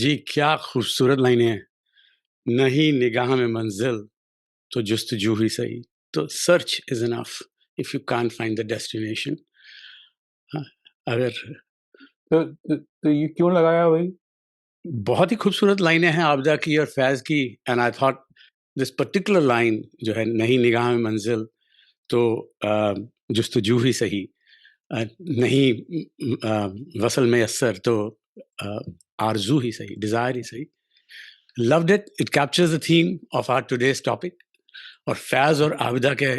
जी, क्या खूबसूरत लाइनें हैं। नहीं निगाह में मंज़िल तो जुस्तजू ही सही। तो search is enough if you can't find the destination. हाँ, अगर तो ये क्यों लगाया भाई? बहुत ही खूबसूरत लाइनें हैं आबिदा की और फैज़ की and I thought this particular line जो है नहीं निगाह में मंज़िल तो जुस्तजू ही सही। नहीं वसल मयस्सर तो अ, आरज़ू ही सही, डिज़ायर ही सही। Loved it, it captures the theme of our today's topic और फैज़ और आबिदा के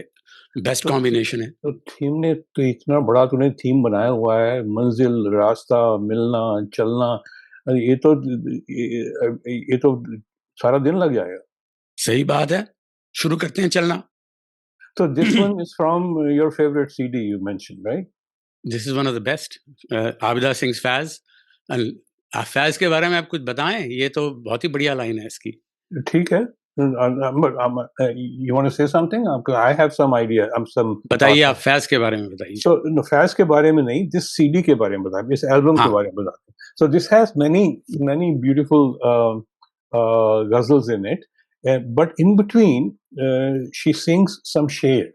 बेस्ट तो कॉम्बिनेशन है। तो थीम ने तो इतना बड़ा तूने थीम बनाया हुआ है, मंजिल, रास्ता, मिलना, चलना। ये तो ये तो सारा दिन लग जाएगा। सही बात है, शुरू करते हैं चलना। तो this one is from your favourite CD you mention, right? This is one of the best Abida sings Faiz and आप फैज़ के बारे में आप कुछ बताएँ? ये तो बहुत ही बढ़िया लाइन है इसकी। ठीक है। You want to say something? I have some idea. I'm some बताइए thoughts आप on. फैज़ के बारे में बताइए। So फैज के बारे में नहीं, दिस सीडी के बारे में बताएं, इस एल्बम के हाँ, बारे में बताएं। So this has many beautiful ghazals in it, but in between she sings some शेर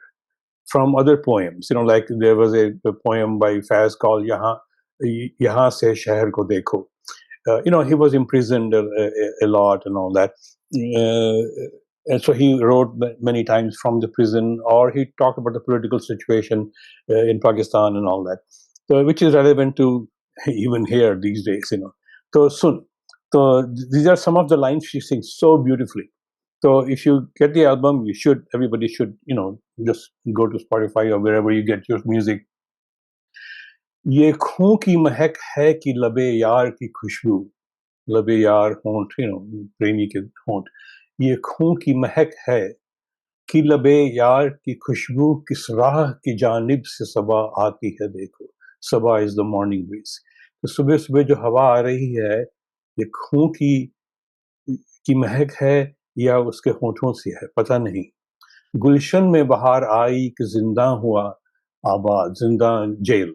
from other poems. You know, like there was a poem by Faiz called यहाँ से शहर को देखो. You know, he was imprisoned a lot and all that. And so he wrote many times from the prison, or he talked about the political situation in Pakistan and all that, so, which is relevant to even here these days, you know. So, sun. So, these are some of the lines she sings so beautifully. So, if you get the album, everybody should, you know, just go to Spotify or wherever you get your music. ये खू की महक है कि लबे यार की खुशबू, लबे यार होंठ, यू नो, प्रेमी के होंठ, ये खूं की महक है कि लबे यार की खुशबू, किस राह की जानिब से सबा आती है देखो. सबा इज द मॉर्निंग ब्रीज. तो सुबह सुबह जो हवा आ रही है, ये खूं की महक है या उसके होठों से है, पता नहीं. गुलशन में बहार आई कि जिंदा हुआ आबाद, जिंदा जेल.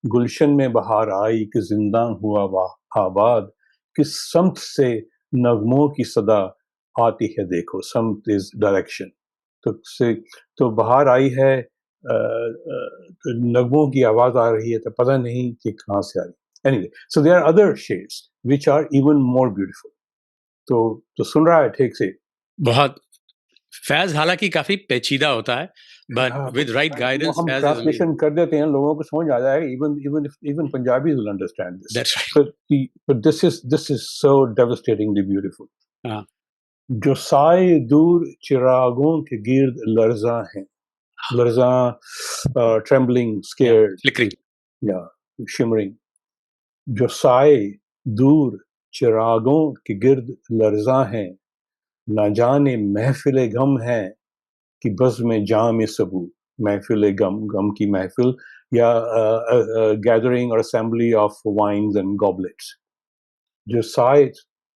गुलशन में बहार आई कि जिंदा हुआ आबाद, किस समत से नगमों की सदा आती है देखो. समत इज डायरेक्शन. तो से तो बहार आई है, तो नगमों की आवाज आ रही है, तो पता नहीं कि कहाँ से आ रही. Anyway, so there are other shades which are even more beautiful. तो सुन रहा है ठीक से? बहुत फैज़ हालाँकि काफ़ी पेचीदा होता है, बट हाँ, विद राइट वो गाइडेंस हम फैज़ इज़ ट्रांसलेशन अमेजिंग। कर देते हैं, लोगों को समझ आ जाएगा. Even Punjabis will understand this. That's right. But this is so devastatingly beautiful. हाँ, जो साए दूर चिरागों के गिर्द लर्जा हैं. लर्जा, ट्रेम्बलिंग, या स्केर्ड, फ्लिकरिंग। या शिमरिंग. जो साए दूर चिरागों के गिर्द लर्जा हैं, ना जाने महफिल गम है कि बज़्म जाम सबू. महफिल गम, गम की महफिल, या गैदरिंग और असेंबली ऑफ वाइन्स एंड गॉबलेट्स. जो साए,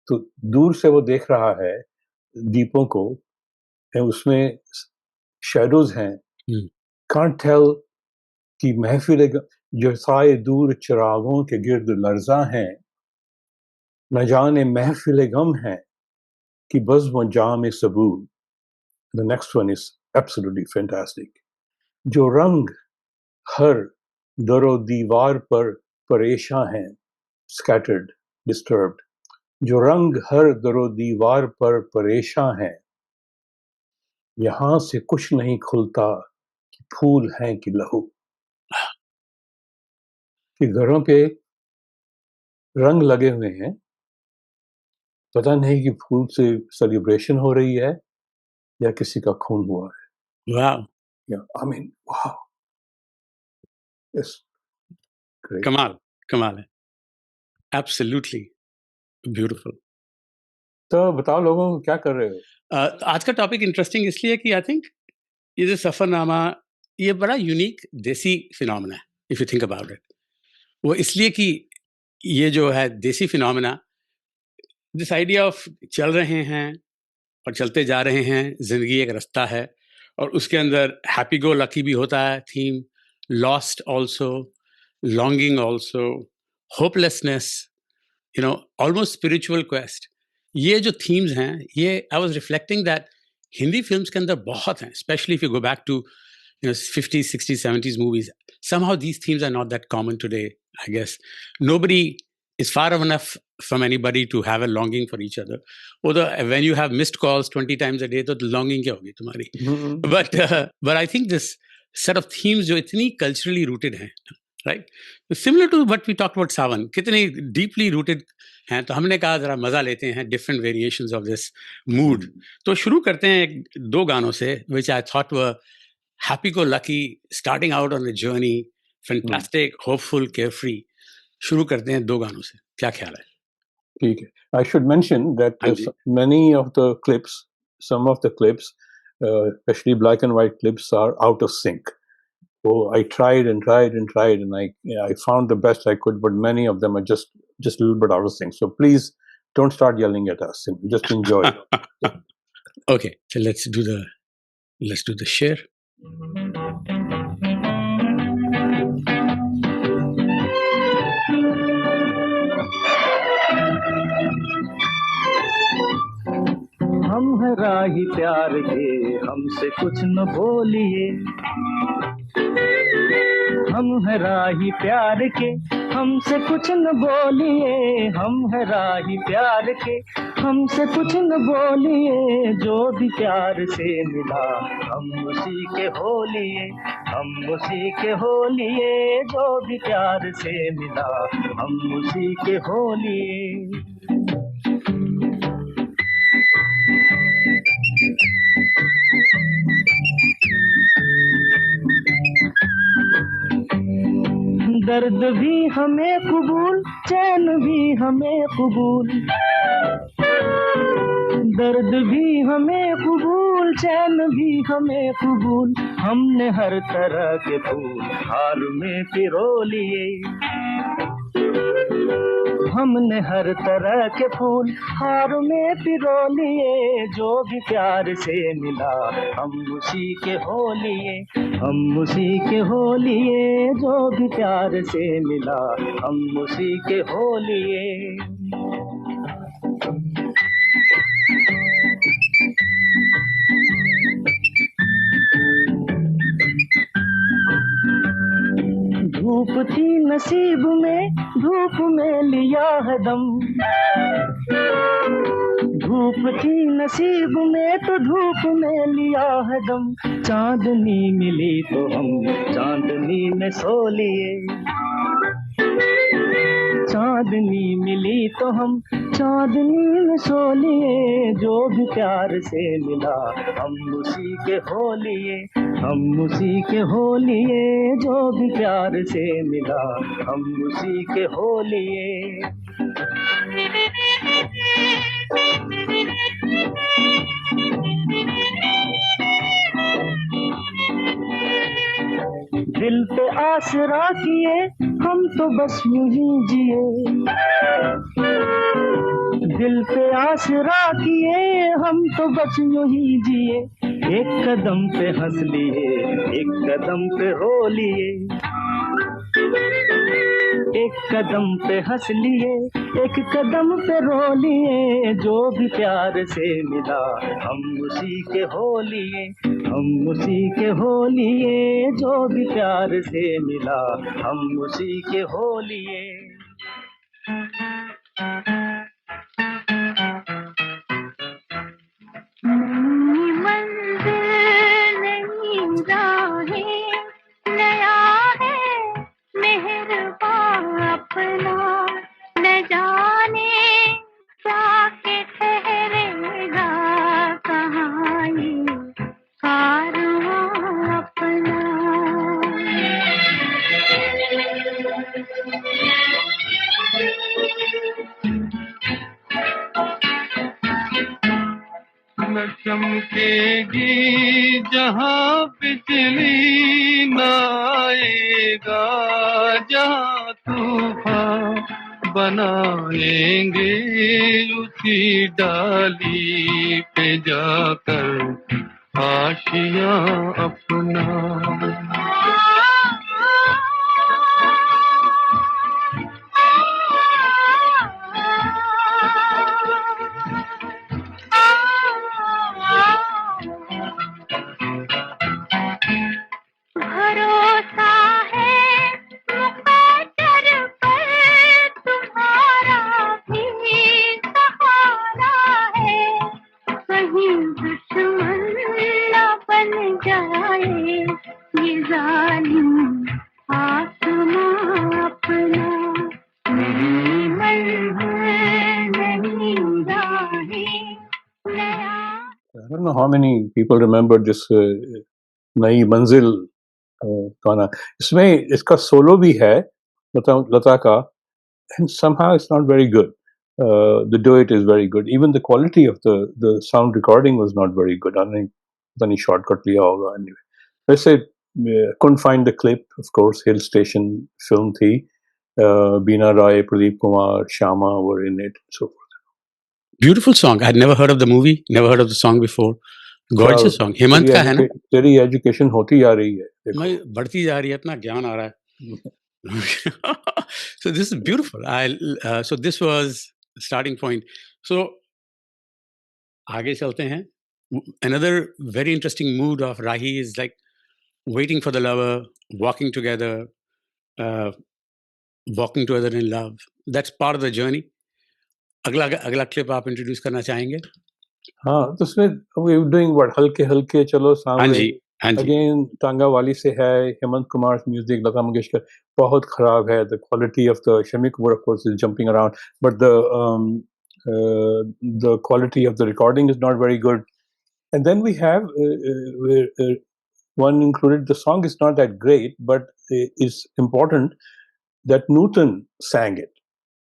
तो दूर से वो देख रहा है दीपों को, उसमें शेडोज हैं. हुँ, कांट टेल कि महफिल जो साए दूर चिरागों के गिर्द लर्जा हैं, न जाने महफिल गम है कि बज़्म जाम सबू. The next one is absolutely fantastic. जो रंग हर दरो दीवार पर परेशान हैं, स्कैटर्ड, डिस्टर्ब्ड. जो रंग हर दरो दीवार पर परेशान हैं, यहाँ से कुछ नहीं खुलता कि फूल हैं कि लहू. कि घरों पे रंग लगे हुए हैं, पता नहीं कि फूल से सेलिब्रेशन हो रही है या किसी का खून हुआ है. वाव! या I mean wow, it's great. कमाल, कमाल है। Absolutely beautiful. तो बताओ लोगों को क्या कर रहे हो? आज का टॉपिक इंटरेस्टिंग इसलिए कि आई थिंक ये जो सफ़रनामा, ये बड़ा यूनिक देसी फिनोमेना है, if you think about it. वो इसलिए कि ये जो है देसी फिनोमेना, दिस आइडिया ऑफ चल रहे हैं और चलते जा रहे हैं, ज़िंदगी एक रास्ता है और उसके अंदर हैप्पी गो लकी भी होता है theme, lost also, longing also, hopelessness, almost spiritual quest. ये जो themes हैं, ये I was reflecting that Hindi films के अंदर बहुत हैं, especially if you go back to 50s, 60s, 70s movies. Somehow these themes are not that common today, I guess. Nobody is far enough from anybody to have a longing for each other. Although when you have missed calls 20 times a day, तो longing क्या होगी तुम्हारी? But I think this set of themes जो इतनी culturally rooted हैं, right? Similar to what we talked about Sawan, कितनी deeply rooted हैं, तो हमने कहा जरा मजा लेते हैं different variations of this mood. तो शुरू करते हैं दो गानों से, which I thought were happy-go-lucky, starting out on a journey, fantastic, hopeful, carefree. शुरू करते हैं दो गानों से. क्या ख्याल है? ठीक है. I should mention that many of the clips, some of the clips, especially black and white clips, are out of sync. So I tried and tried and tried, and I found the best I could, but many of them are just a little bit out of sync. So please don't start yelling at us. Just enjoy. Okay, so let's do the share. हम हैं राही प्यार के, हमसे कुछ न बोलिए। हम हैं राही प्यार के, हमसे कुछ न बोलिए। हम हैं राही प्यार के, हमसे कुछ न बोलिए। जो भी प्यार से मिला हम उसी के हो लिए, हम उसी के हो लिए। जो भी प्यार से मिला हम उसी के हो लिए। दर्द भी हमें कबूल, चैन भी हमें कबूल। दर्द भी हमें कबूल, चैन भी हमें कबूल। हमने हर तरह के फूल हार में पिरो लिए। हमने हर तरह के फूल हार में पिरो लिए। जो भी प्यार से मिला हम उसी के हो लिए, हम उसी के हो लिए। जो भी प्यार से मिला हम उसी के हो लिए। धूप थी नसीब में, धूप में लिया है दम। धूप थी नसीब में तो धूप में लिया है दम। चांदनी मिली तो हम चांदनी में सो लिए। चांदनी मिली तो हम चांदनी में सो लिए। जो भी प्यार से मिला हम उसी के हो लिए, हम उसी के हो लिए। जो भी प्यार से मिला हम उसी के हो लिए। दिल पे आसरा किए हम तो बस यूं ही जिए। दिल पे आसरा किए हम तो बस यूं ही जिए। एक कदम पे हंस लिए, एक कदम पे रो लिए। एक कदम पे हंस लिए, एक कदम पे रो लिए। जो भी प्यार से मिला हम उसी के हो लिए, हम उसी के हो लिए। जो भी प्यार से मिला हम उसी के हो लिए। नई मंजिल नई राहें, नया है मेहरबान अपना। न जाने जाके ठहरेगा कहाँ ये कारवां अपना। न चमकेगी जहाँ बिजली, न आएगा जहाँ तूफान। बनाएंगे उसी डाली पे जाकर आशियाँ अपना। don't know how many people remember this नई मंजिल गाना. इसमें इसका सोलो भी है लता का, and somehow it's not very good. The duet is very good. Even the quality of the sound recording was not very good. I think पता नहीं shortcut लिया होगा. Anyway, वैसे couldn't find the clip. Of course, Hill Station film थी. Beena Rai, Pradeep Kumar, Shyama were in it. So Beautiful song. I'd never heard of the movie, never heard of the song before. Gorgeous song. Hemant का है ना? तेरी education होती जा रही है. मैं बढ़ती जा रही है, इतना ज्ञान आ रहा है. So this is beautiful. So this was the starting point. So आगे चलते हैं. Another very interesting mood of Rahi is like waiting for the lover, walking together, walking together in love. That's part of the journey. अगला clip आप introduce करना चाहेंगे? हाँ, तो उसमें we were doing what हल्के हल्के चलो हाँ जी, सांवरे. हाँ जी. Again, टांगा वाली से है, हेमंत कुमार म्यूजिक, लता मंगेशकर बहुत खराब है. The quality of the Shami Kapoor, of course, is jumping around, but the quality of the recording is not very good. And then we have one included. The song is not that great, but it's important that Nutan sang it.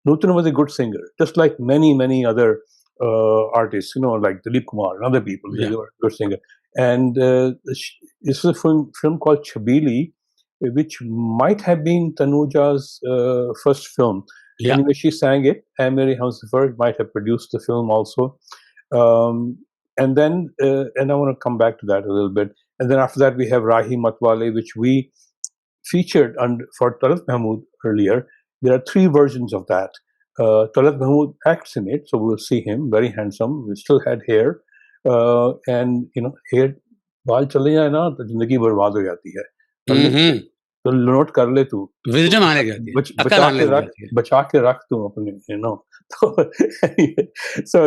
Nutan was a good singer, just like many other artists, like Dilip Kumar and other people. Yeah. They were a good singer. And this is a film called Chabili, which might have been Tanuja's first film. Yeah. Anyway, she sang it. And Mary Hamsafar might have produced the film also. And then, and I want to come back to that a little bit. And then after that, we have Rahi Matwale, which we featured for Talat Mahmood earlier. There are 3 versions of that. Talat Mahmood acts in it, so we'll see him, very handsome. He still had hair. And, hair, बाल चले जाए ना तो जिंदगी बर्बाद हो जाती है. तो नोट कर ले तू. Wisdom आने जाती है. अकल आने जाती है. बचा के रख तू अपने, So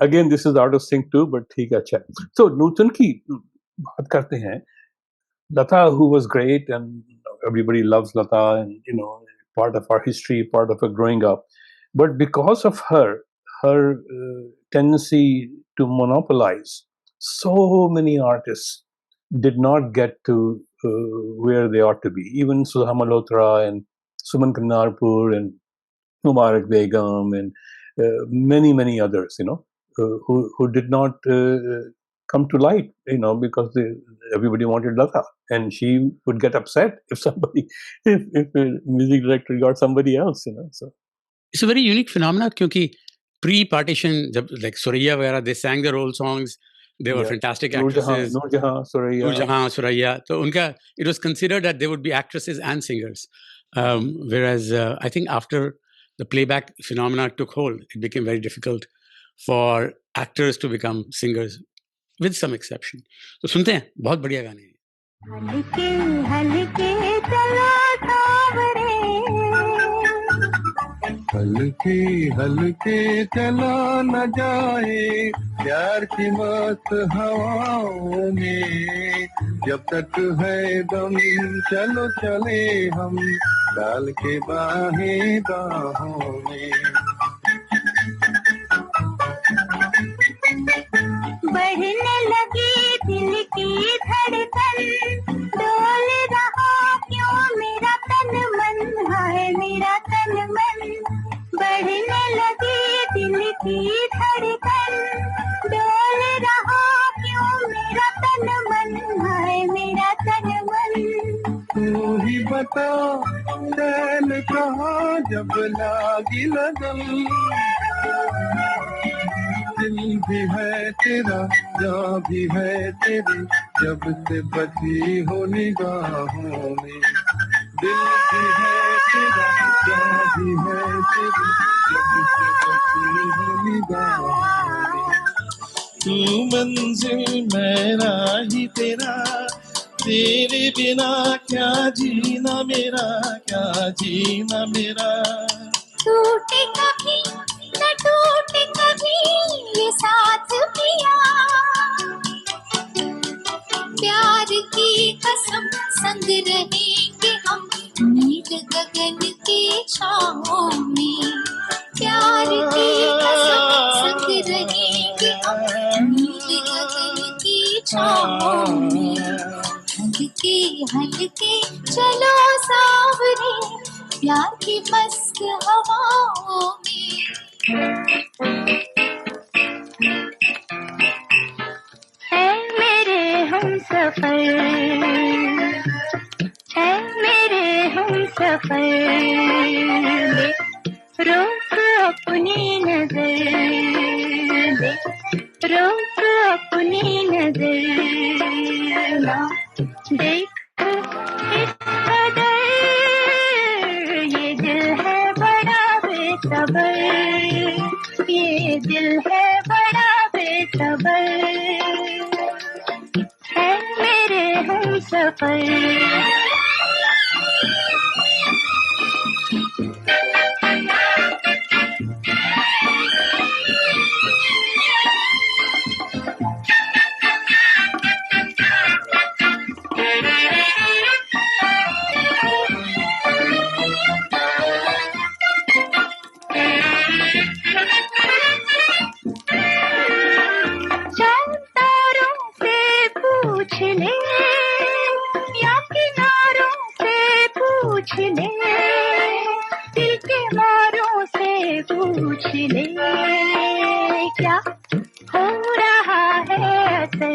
again, this is out of sync too, but ठीक है, अच्छा. So नूतन की बात करते हैं. Lata, who was great, and everybody loves Lata, and part of our history, part of her growing up. But because of her tendency to monopolize, so many artists did not get to where they ought to be. Even Sudha Malhotra and Suman Kannarpur and Mubarak Begum and many others, who did not come to light, because everybody wanted Lata, and she would get upset if a music director got somebody else, So it's a very unique phenomenon because pre-partition, like Suraiya वगैरह, they sang their old songs. They were fantastic actresses. Noorjahan, Suraiya. So it was considered that they would be actresses and singers. Whereas I think after the playback phenomena took hold, it became very difficult for actors to become singers, with some exception. So सुनते हैं, बहुत बढ़िया गाने हैं. हल्के हल्के चलो सांवरे, हल्के हल्के चला न जाए प्यार की मस्त हवाओं में. जब तक है दम चलो चले हम डाल के बाहें बाहों में. बढ़ने लगी दिल की धड़कन, डोल रहा क्यों मेरा तन मन, हाय मेरा तन मन. बढ़ने लगी दिल की धड़कन, डोल रहा क्यों मेरा तन मन, हाय मेरा तन मन. तू ही बता चैन कहाँ जब लागी लगन, दिल भी है तेरा जहाँ भी है तेरी, जब से बची हो निगाहों में. दिल भी है तेरा जहाँ भी है तेरी, जब से बची हो निगाहों में. तू मंजिल मेरा ही तेरा, तेरे बिना क्या जीना मेरा, क्या जीना मेरा. टूटे कभी न टूटे कभी ये साथ पिया, प्यार की कसम संग रहेंगे हम नील गगन की छाँवों में. प्यार की कसम संग रहेंगे हम नील गगन छाँव में हल्के हल्के चलो सांवरे प्यार की मस्त हवाओं में है मेरे हमसफर है मेरे हमसफर रोक अपनी नजर दे रोक अपनी नजर ना देख इस कदर ये दिल है बड़ा बेसबर ये दिल है बड़ा बेसबर है मेरे हमसफर तारों से पूछ ले या किनारों से पूछ ले दिल के मारों से पूछ ले क्या हो रहा है असर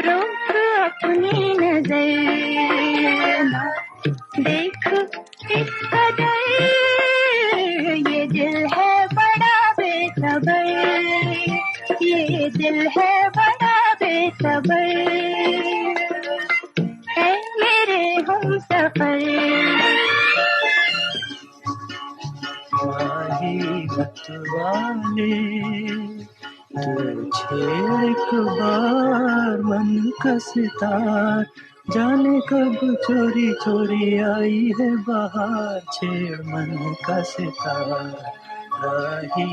रोक अपनी नजर ना देख इस कदर ये दिल है बड़ा बेसबर ये दिल है बड़ा बेसबर है मेरे हमसफर आही मतवाले तू छेड़ एक बार मन का सितार जाने कब चोरी चोरी आई है बाहर छेड़ मन का सितार राही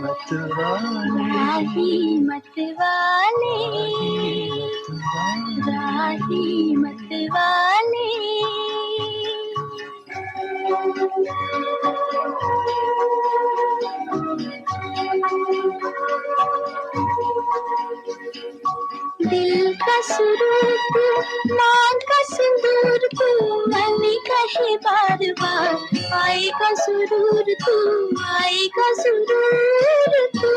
मतवाले राही मतवाले राही मतवाले दिल का सुरूर तू मान का सिंदूर तू मन कहे बार बार आएगा सुरूर तू आएगा सुरूर तू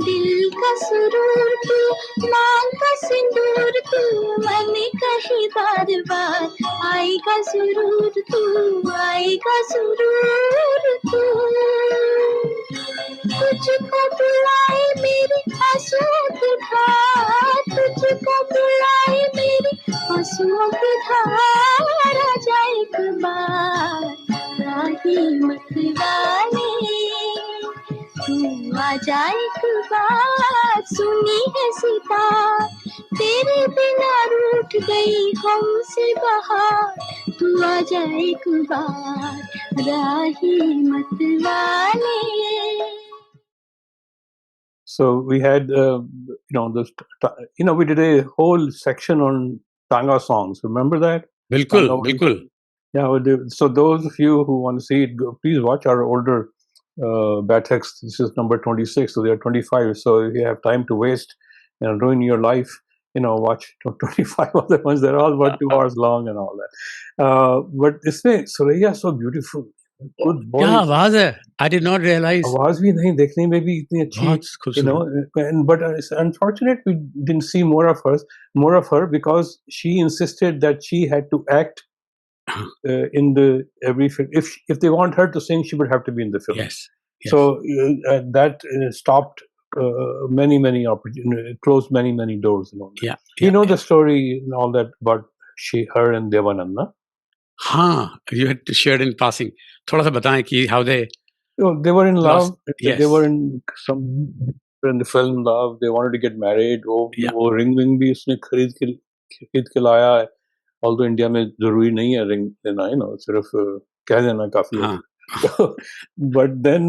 दिल का सुरूर तू मान का सिंदूर तू मन कहे बार बार आएगा सुरूर तू आएगा सुरूर तू तुझको बुलाए मेरी आंसुओं की धार तुझको बुलाए मेरी आंसुओं की धार आ जाए एक बार राही मतवाले तू आ जाए एक बार सुनी है सितार तेरे बिना रूठ गई हमसे बहार तू आ जाए एक बार राही मतवाले So we had, we did a whole section on Tanga songs. Remember that? बिल्कुल Tanga- बिल्कुल Yeah. So those of you who want to see it, please watch our older Batex. This is number 26. So they are 25. So if you have time to waste and ruin your life, watch 25 other ones. They're all about 2 hours long and all that. But this way, Suraya is so beautiful. Good क्या voice. आवाज है I did not realise आवाज भी नहीं देखने में भी इतनी अच्छी बहुत खूबसूरत but it's unfortunate we didn't see more of her because she insisted that she had to act in every film. If they want her to sing, she would have to be in the film. Yes So that stopped many opportunities, closed many doors and all that. या You know the story and all that about her and Devanand, na? हाँ you had shared in passing थोड़ा सा बताएं कि how they They were in love. Yes. They were in the film Love. They wanted to get married. Yeah. वो ring भी उसने खरीद के लाया है. Although India में जरूरी नहीं है ring लेना, सिर्फ कह देना काफी है. हाँ But then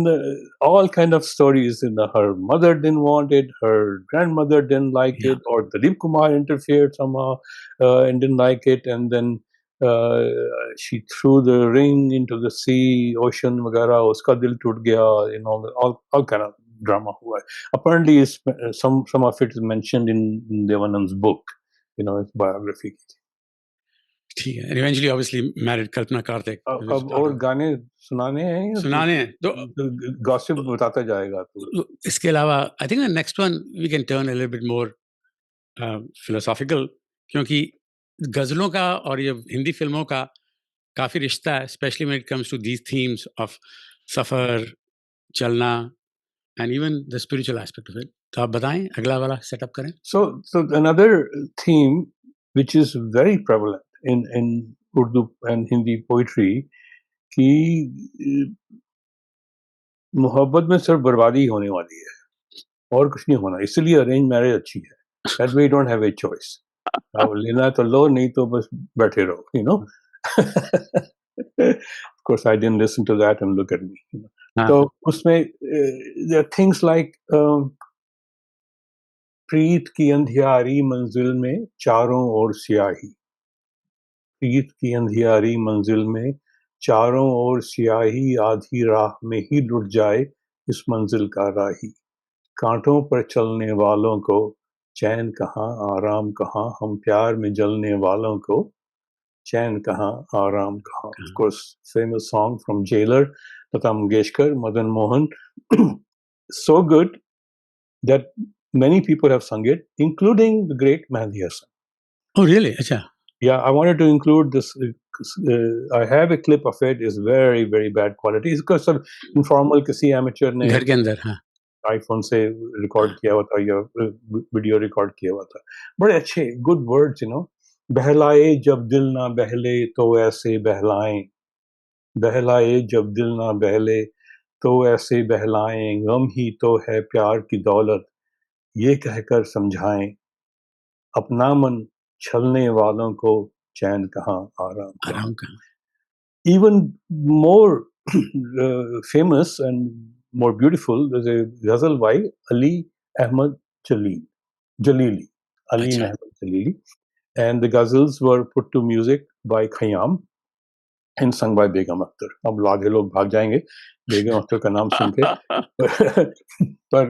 all kind of stories. Her mother didn't want it. Her grandmother didn't like Yeah. it. Or Dilip Kumar interfered somehow and didn't like it. And then she threw the ring into the sea, ocean, वगैरह. उसका दिल टूट गया. All kind of drama हुआ है. Apparently, some of it is mentioned in Devanand's book, his biography. ठीक है. And eventually, obviously, married Kalpana Karthik. अब और गाने सुनाने हैं या सुनाने हैं तो गॉसिप बताता जाएगा तो इसके अलावा I think next one we can turn a little bit more philosophical, क्योंकि गजलों का और ये हिंदी फिल्मों का काफी रिश्ता है, specially when it comes to these themes of सफर, चलना and even the spiritual aspect of it. तो आप बताएं, अगला वाला सेटअप करें. So another theme which is very prevalent in Urdu and Hindi poetry कि मोहब्बत में सिर्फ बर्बादी होने वाली है और कुछ नहीं होना, इसलिए अरेंज मैरिज अच्छी है. That way you don't have a choice. अब लेना तो लो, नहीं तो बस बैठे रहो, Of course, I didn't listen to that and look at me. तो उसमें there are things like प्रीत की अंधियारी मंजिल में चारों ओर स्याही, प्रीत की अंधियारी मंजिल में चारों ओर स्याही, आधी राह में ही लुट जाए इस मंजिल का राही. कांटों पर चलने वालों को चैन कहाँ आराम कहाँ, हम प्यार में जलने वालों को चैन कहाँ आराम कहाँ. Of course, famous song from Jailer, Lata Mangeshkar, Madan Mohan. So good that many people have sung it, including the great Mehdi Hasan. Oh, really? Acha. Yeah, I wanted to include this. I have a clip of it. It's very, very bad quality. It's because of informal किसी amateur ने घर के अंदर, हाँ, iPhone से record किया हुआ था या वीडियो रिकॉर्ड किया हुआ था. बड़े अच्छे गुड वर्ड्स, बहलाए जब दिल ना बहले तो ऐसे बहलाएं, बहलाए जब दिल ना बहले तो ऐसे बहलाएं, गम ही तो है प्यार की दौलत, ये कहकर समझाएं, अपना मन छलने वालों को चैन कहाँ आराम कहाँ. आराम का. Even more famous and more beautiful, there's a ghazal by Ali Ahmad Jalili, Ali Achha. Ahmad Jalili, and the ghazals were put to music by Khayyam and sung by Begum Akhtar. अब आधे लोग भाग जाएंगे बेगम अख्तर का नाम सुन के, पर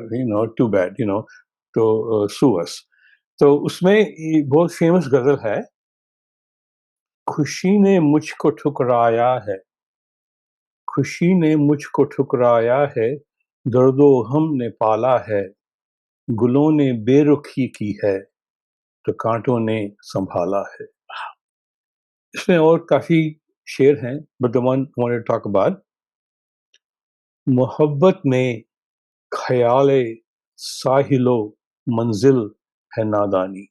too bad, तो sue us. तो उसमें बहुत फेमस गजल है, खुशी ने मुझको ठुकराया है, खुशी ने मुझको ठुकराया है, दर्दो हमने पाला है, गुलों ने बेरुखी की है, तो कांटों ने संभाला है. इसमें और काफी शेर हैं, but the one I wanted to talk about, मोहब्बत में ख्याले साहिलो मंजिल है नादानी.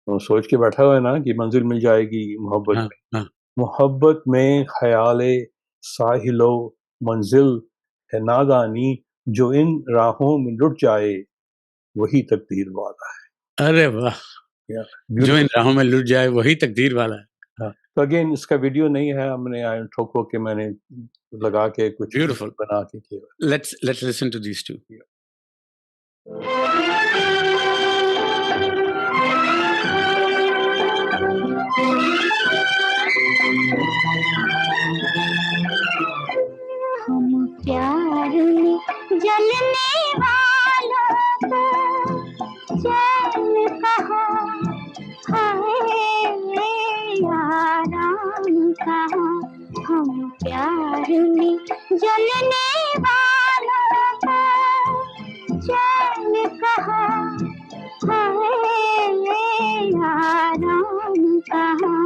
तो सोच के बैठा हुआ है ना कि मंजिल मिल जाएगी मोहब्बत हाँ, में. हाँ. मोहब्बत में ख्याले साहिलो मंजिल है नादानी, जो इन राहों में लुट जाए वही तकदीर वाला है. अरे वाह, जो इन राहों में लुट जाए वही तकदीर वाला है. हाँ, तो अगेन इसका वीडियो नहीं है, हमने ठोको के मैंने लगा के कुछ Beautiful. बना के किया. Let's listen to these two. हम प्यार में जलने वालों को चैन कहाँ, हाय आराम कहाँ. हम प्यार में जलने वालों को चैन कहाँ, हाय आराम कहाँ.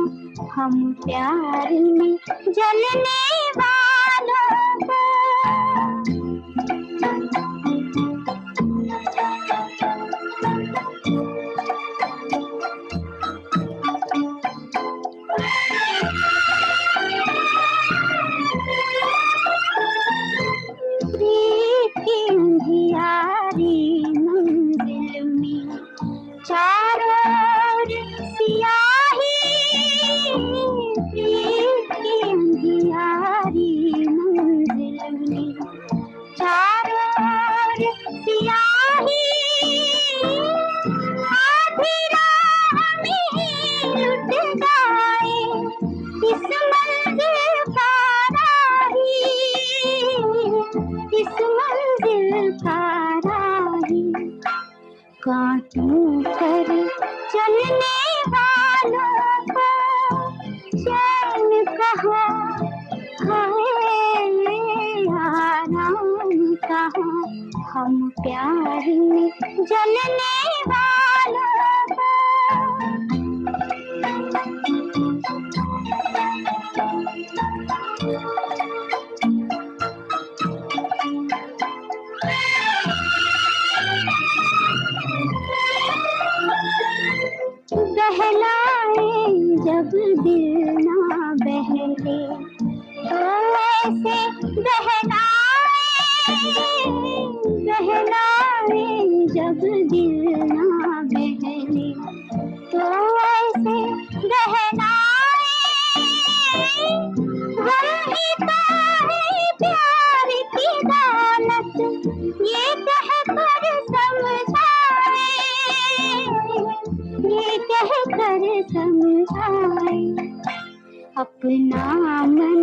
हम प्यार में जलने वालों को प्रीत की अंधियारी मंजिल में चारों ओर सियाही, प्रीत की अंधियारी यूं कर चलने वालों को चैन कहाँ, हाय आराम कहाँ, हम प्यार में जलने वालों को। बहलाए जब दिल ना बहले तो ऐसे बहलाए, बहलाए जब दिल ना बहले तो ऐसे बहलाए, हम ही तो है प्यार की दौलत ये कहकर समझाए, ये कहकर समझाए, अपना मन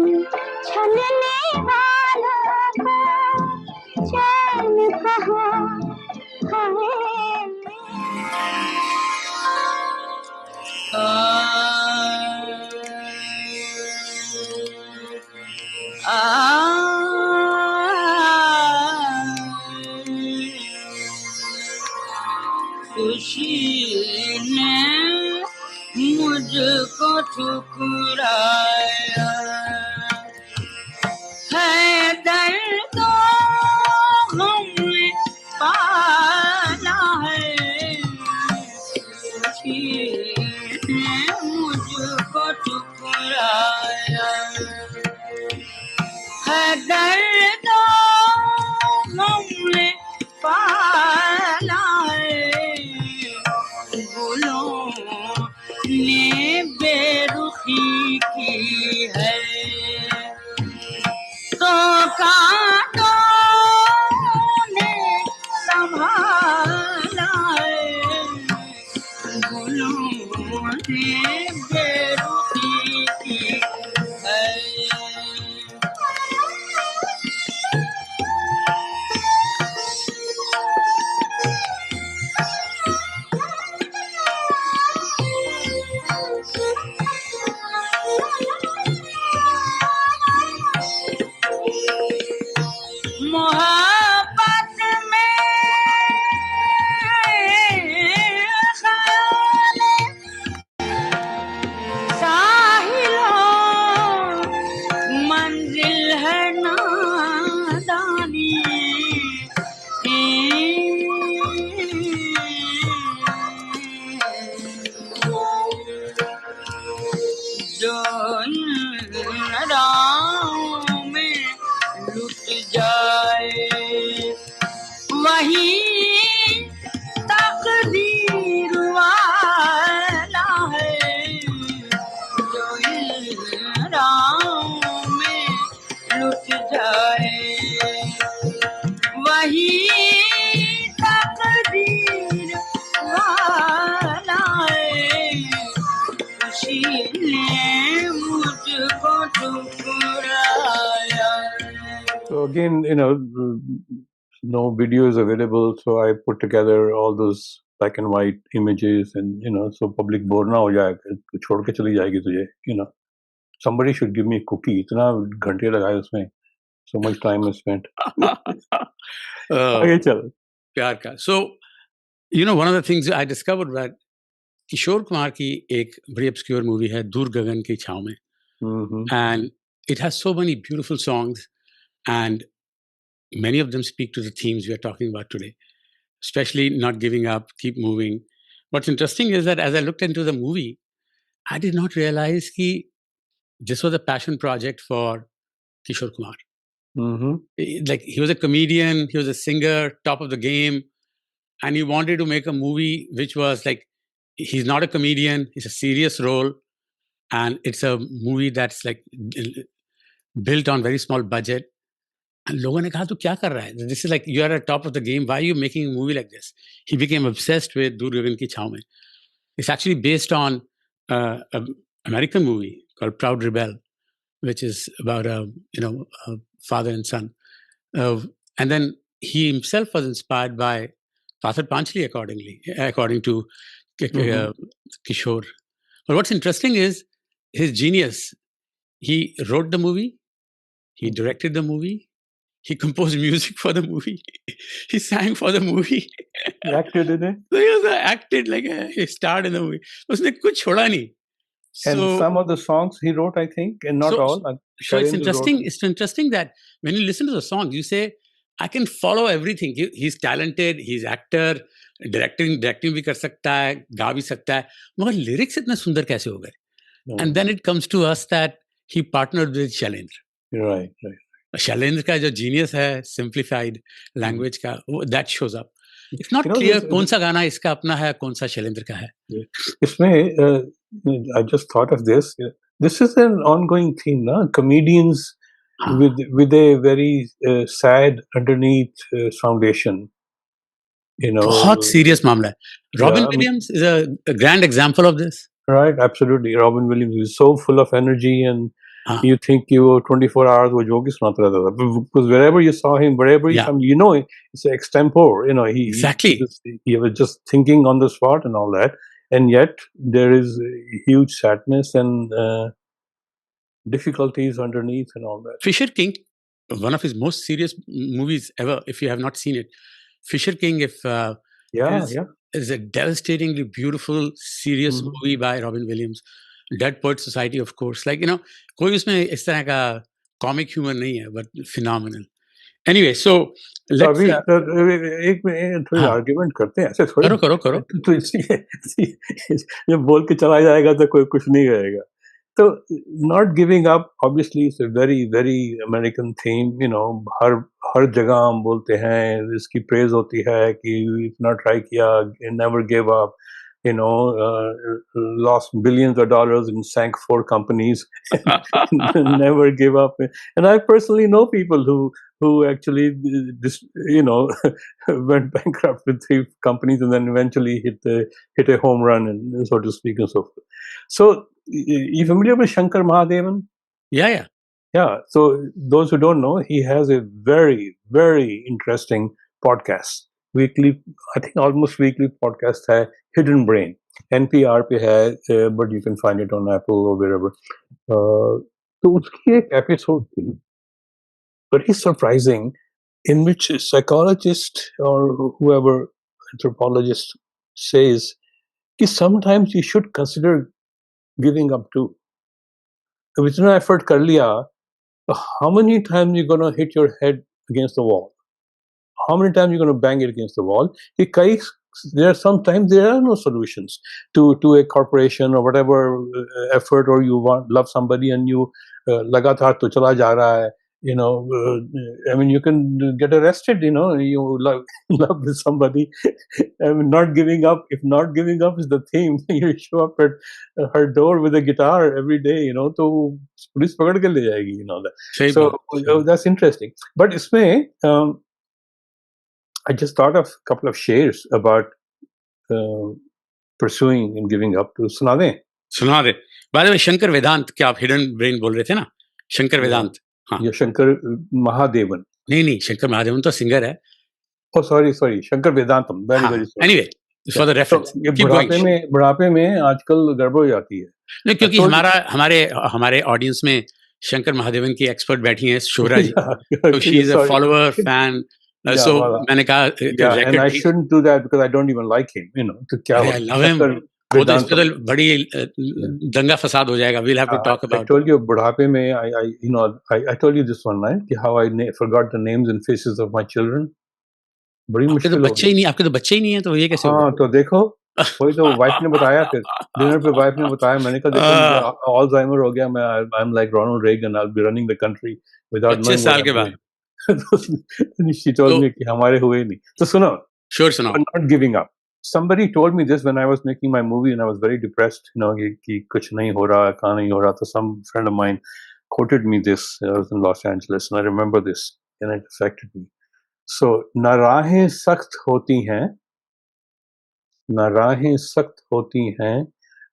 छलने वालों को चैन कहाँ, खुशी ने मुझको ठुकराया है, दर्द हमने पाला है, खुशी ने मुझको ठुकराया है, दर्द हमने पाला है, गुलों ने बेरुखी की है, तो कांटों ने संभाला है, गुलों ने बेरुखी की है। मोहब्बत में ख्याल साहिलों मंजिल है नादानी, जो राहों में लुट जाए वही तकदीर वाला है, जो राहों में लुट जाए वही तकदीर वाला है, खुशी ने मुझको ठुकराया। So again, no video is available, so I put together all those black and white images, and so public bore na ho jaye, छोड़ के चली जाएगी तुझे, somebody should give me a cookie. इतना घंटे लगाए उसमें, so much time is spent. आगे चल. प्यार का. So, one of the things I discovered that Kishore Kumar की एक बड़ी obscure movie है दूर गगन की छाँव में, and it has so many beautiful songs, and many of them speak to the themes we are talking about today, especially not giving up, keep moving. What's interesting is that as I looked into the movie, I did not realize that this was a passion project for Kishore Kumar. Like, he was a comedian, he was a singer, top of the game, and he wanted to make a movie which was like, he's not a comedian, it's a serious role, and it's a movie that's like built on very small budget. And लोगों ने कहा तू क्या कर रहा है? This is like, you are at top of the game. Why are you making a movie like this? He became obsessed with दूर गगन की छाँव में. It's actually based on an American movie called Proud Rebel, which is about a father and son. And then he himself was inspired by Pather Panchali according to Kishore. But what's interesting is his genius. He wrote the movie, he directed the movie, he composed music for the movie, he sang for the movie. He acted in it. So he was acted like he starred in the movie. उसने कुछ छोड़ा नहीं. And So some of the songs he wrote, I think, and not So- all. so it's Shailendra interesting. wrote- It's interesting that when you listen to the songs, you say, I can follow everything. He's talented, he's actor, directing भी कर सकता है, गा भी सकता है, मगर lyrics इतने सुंदर कैसे हो गए? And then it comes to us that he partnered with Shailendra. Right, right. Shailendra का जो genius है, simplified language का, that shows up. It's not You know, clear this- कौन सा गाना इसका अपना है, कौन सा Shailendra का है. इसमें I just thought of this. This is an ongoing theme, na? Comedians with a very sad underneath foundation. You know, बहुत serious मामला है. Robin Yeah, Williams is a grand example of this. right? Absolutely. Robin Williams is so full of energy, and हाँ. you think you were 24 hours वो joke ही सुनाता रहता था. Because wherever you saw him, wherever you Yeah. come, you know, it's extempore. You know, Exactly. he was just thinking on the spot and all that, and yet there is huge sadness and difficulties underneath and all that. Fisher King, one of his most serious movies ever, if you have not seen it. Fisher King, Yeah, is, yeah. is a devastatingly beautiful, serious Mhm. movie by Robin Williams. Dead Poets Society, of course. Like, you know, कोई उसमें इस तरह का comic humor नहीं है, but phenomenal. Anyway, so तो let's... अभी एक में थोड़ी हाँ. आर्ग्यूमेंट करते हैं ऐसे थोड़ी करो. तो इसलिए जब बोल के चला जाएगा तो कोई कुछ नहीं करेगा तो not giving up obviously it's a very very American theme you know हर जगह हम बोलते हैं इसकी प्रेज होती है कि इतना ट्राई किया never give up you know, lost billions of dollars and sank 4 companies, never give up. And I personally know people who actually, you know, went bankrupt with 3 companies and then eventually hit a home run, and so to speak, and so forth. So, you familiar with Shankar Mahadevan? Yeah. Yeah. So, those who don't know, he has a very, very interesting podcast. Weekly, I think almost weekly podcast है Hidden Brain. NPR पे है, but you can find it on Apple or wherever. तो उसकी एक episode थी, very surprising, in which a psychologist or whoever anthropologist says कि sometimes you should consider giving up too. If इतना effort कर लिया, how many times you're going to hit your head against the wall? How many times you're going to bang it against the wall? There are sometimes there are no solutions to a corporation or whatever effort, or you love somebody and you लगातार तो चला जा रहा है, you know, I mean, you can get arrested, you know, you love with somebody. I mean, not giving up. If not giving up is the theme, you show up at her door with a guitar every day, you know, तो police पकड़ के ले जाएगी, you know that. So that's interesting. But इसमें I just thought of a couple of shares about pursuing and giving up. To सुना दे. By the way, Shankar वेदांत, क्या आप hidden brain बोल रहे थे ना? शंकर वेदांत. हाँ. या शंकर महादेवन. नहीं, शंकर महादेवन तो सिंगर है. Oh, sorry. Shankar वेदांतम. Very sorry. Anyway, for the reference. ये बुढ़ापे में आजकल गड़बड़ हो जाती है. नहीं, क्योंकि हमारे ऑडियंस में शंकर महादेवन की एक्सपर्ट बैठी हैं, शोभरा जी. So she is a follower, fan. So मैंने कहा, and I shouldn't do that because I don't even like him, you know. तो क्या I love him. वो तो इसमें तो बड़ी दंगा फसाद हो जाएगा. We'll have to talk about. I told you बुढ़ापे में I told you this one night how I forgot the names and faces of my children. बड़ी मुश्किल हो गई. आपके तो बच्चे ही नहीं है, तो ये कैसे होगा? हाँ, तो देखो, वही तो वाइफ ने बताया, फिर डिनर पे वाइफ ने बताया, मैंने कहा देखो ऑल्जाइमर हो गया, मैं I'm like Ronald Reagan, I'll be running the country without knowing. 25 साल के बाद. She told me कि हमारे हुए नहीं. तो सुनो. Sure, सुनो. I'm not giving up. Somebody told me this when I was making my movie and I was very depressed, you know, कि कुछ नहीं हो रहा, कहाँ नहीं हो रहा. So some friend of mine quoted me this. I was in Los Angeles and I remember this and it affected me. So न राहें सख्त होती हैं,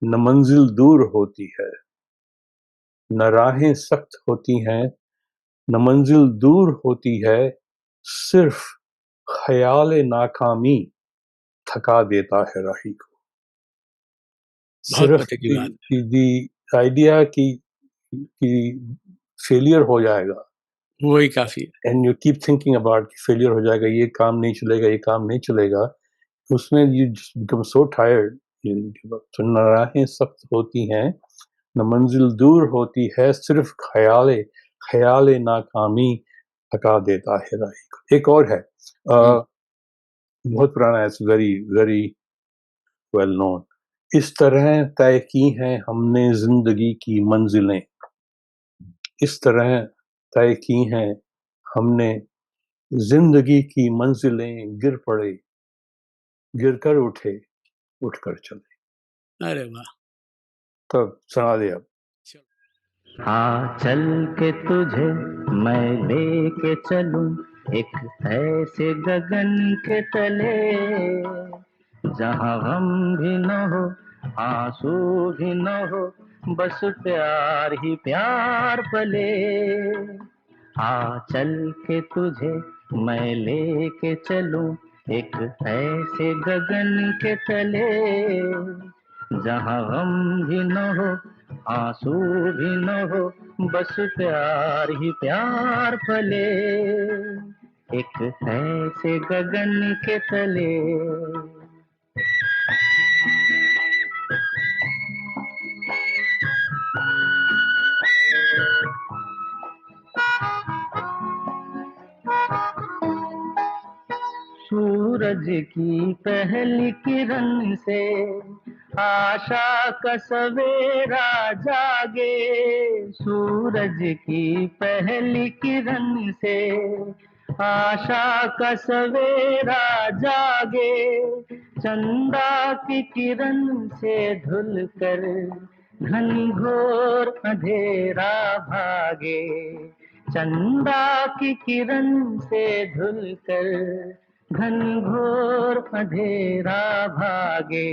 न मंजिल दूर होती है. न राहें सख्त होती हैं, न मंजिल दूर होती है, सिर्फ ख्याल नाकामी थका देता है राही को। बहुत सिर्फ पते की बात है। दी आइडिया कि फेलियर हो जाएगा वही काफ़ी है। And you keep thinking about कि फेलियर हो जाएगा, ये काम नहीं चलेगा, ये काम नहीं चलेगा, उसमें you just become so tired. तो न राहें सख्त होती हैं, न मंजिल दूर होती है, सिर्फ ख्याले नाकामी थका देता है राही को। एक और है, बहुत पुराना है, it's very very well known. इस तरह तय की हैं हमने जिंदगी की मंजिलें, इस तरह तय की हैं हमने जिंदगी की मंजिलें, गिर पड़े, गिर कर उठे, उठ कर चले। अरे वाह! तब सुना दे अब। हाँ चल के तुझे मैं लेके चलूं एक ऐसे गगन के तले, जहाँ गम भी न हो आंसू भी न हो, बस प्यार ही प्यार पले। हाँ चल के तुझे मैं लेके चलूं एक ऐसे गगन के तले, जहाँ गम भी न हो आंसू भी न हो, बस प्यार ही प्यार पले, एक ऐसे गगन के तले। सूरज की पहली किरण से आशा का सवेरा जागे, सूरज की पहली किरण से आशा का सवेरा जागे, चंदा की किरण से धुल कर घनघोर अंधेरा भागे, चंदा की किरण से धुल कर घनघोर अंधेरा भागे,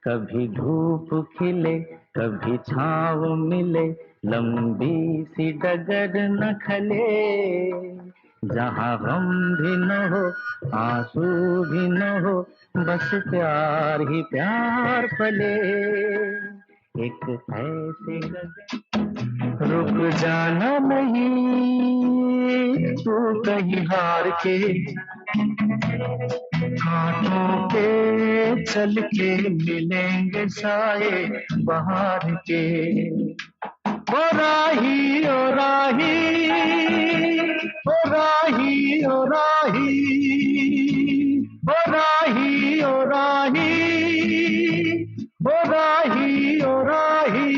कभी धूप खिले कभी छाँव मिले, लंबी सी डगर न खले, जहाँ गम भी न हो आंसू भी न हो, बस प्यार ही प्यार पले, एक ऐसे गगन। रुक जाना नहीं तू कहीं हार के, कांटों पे चल के मिलेंगे साए बहार के। ओ राही ओ राही, ओ राही ओ राही, ओ राही ओ राही, ओ राही ओ राही।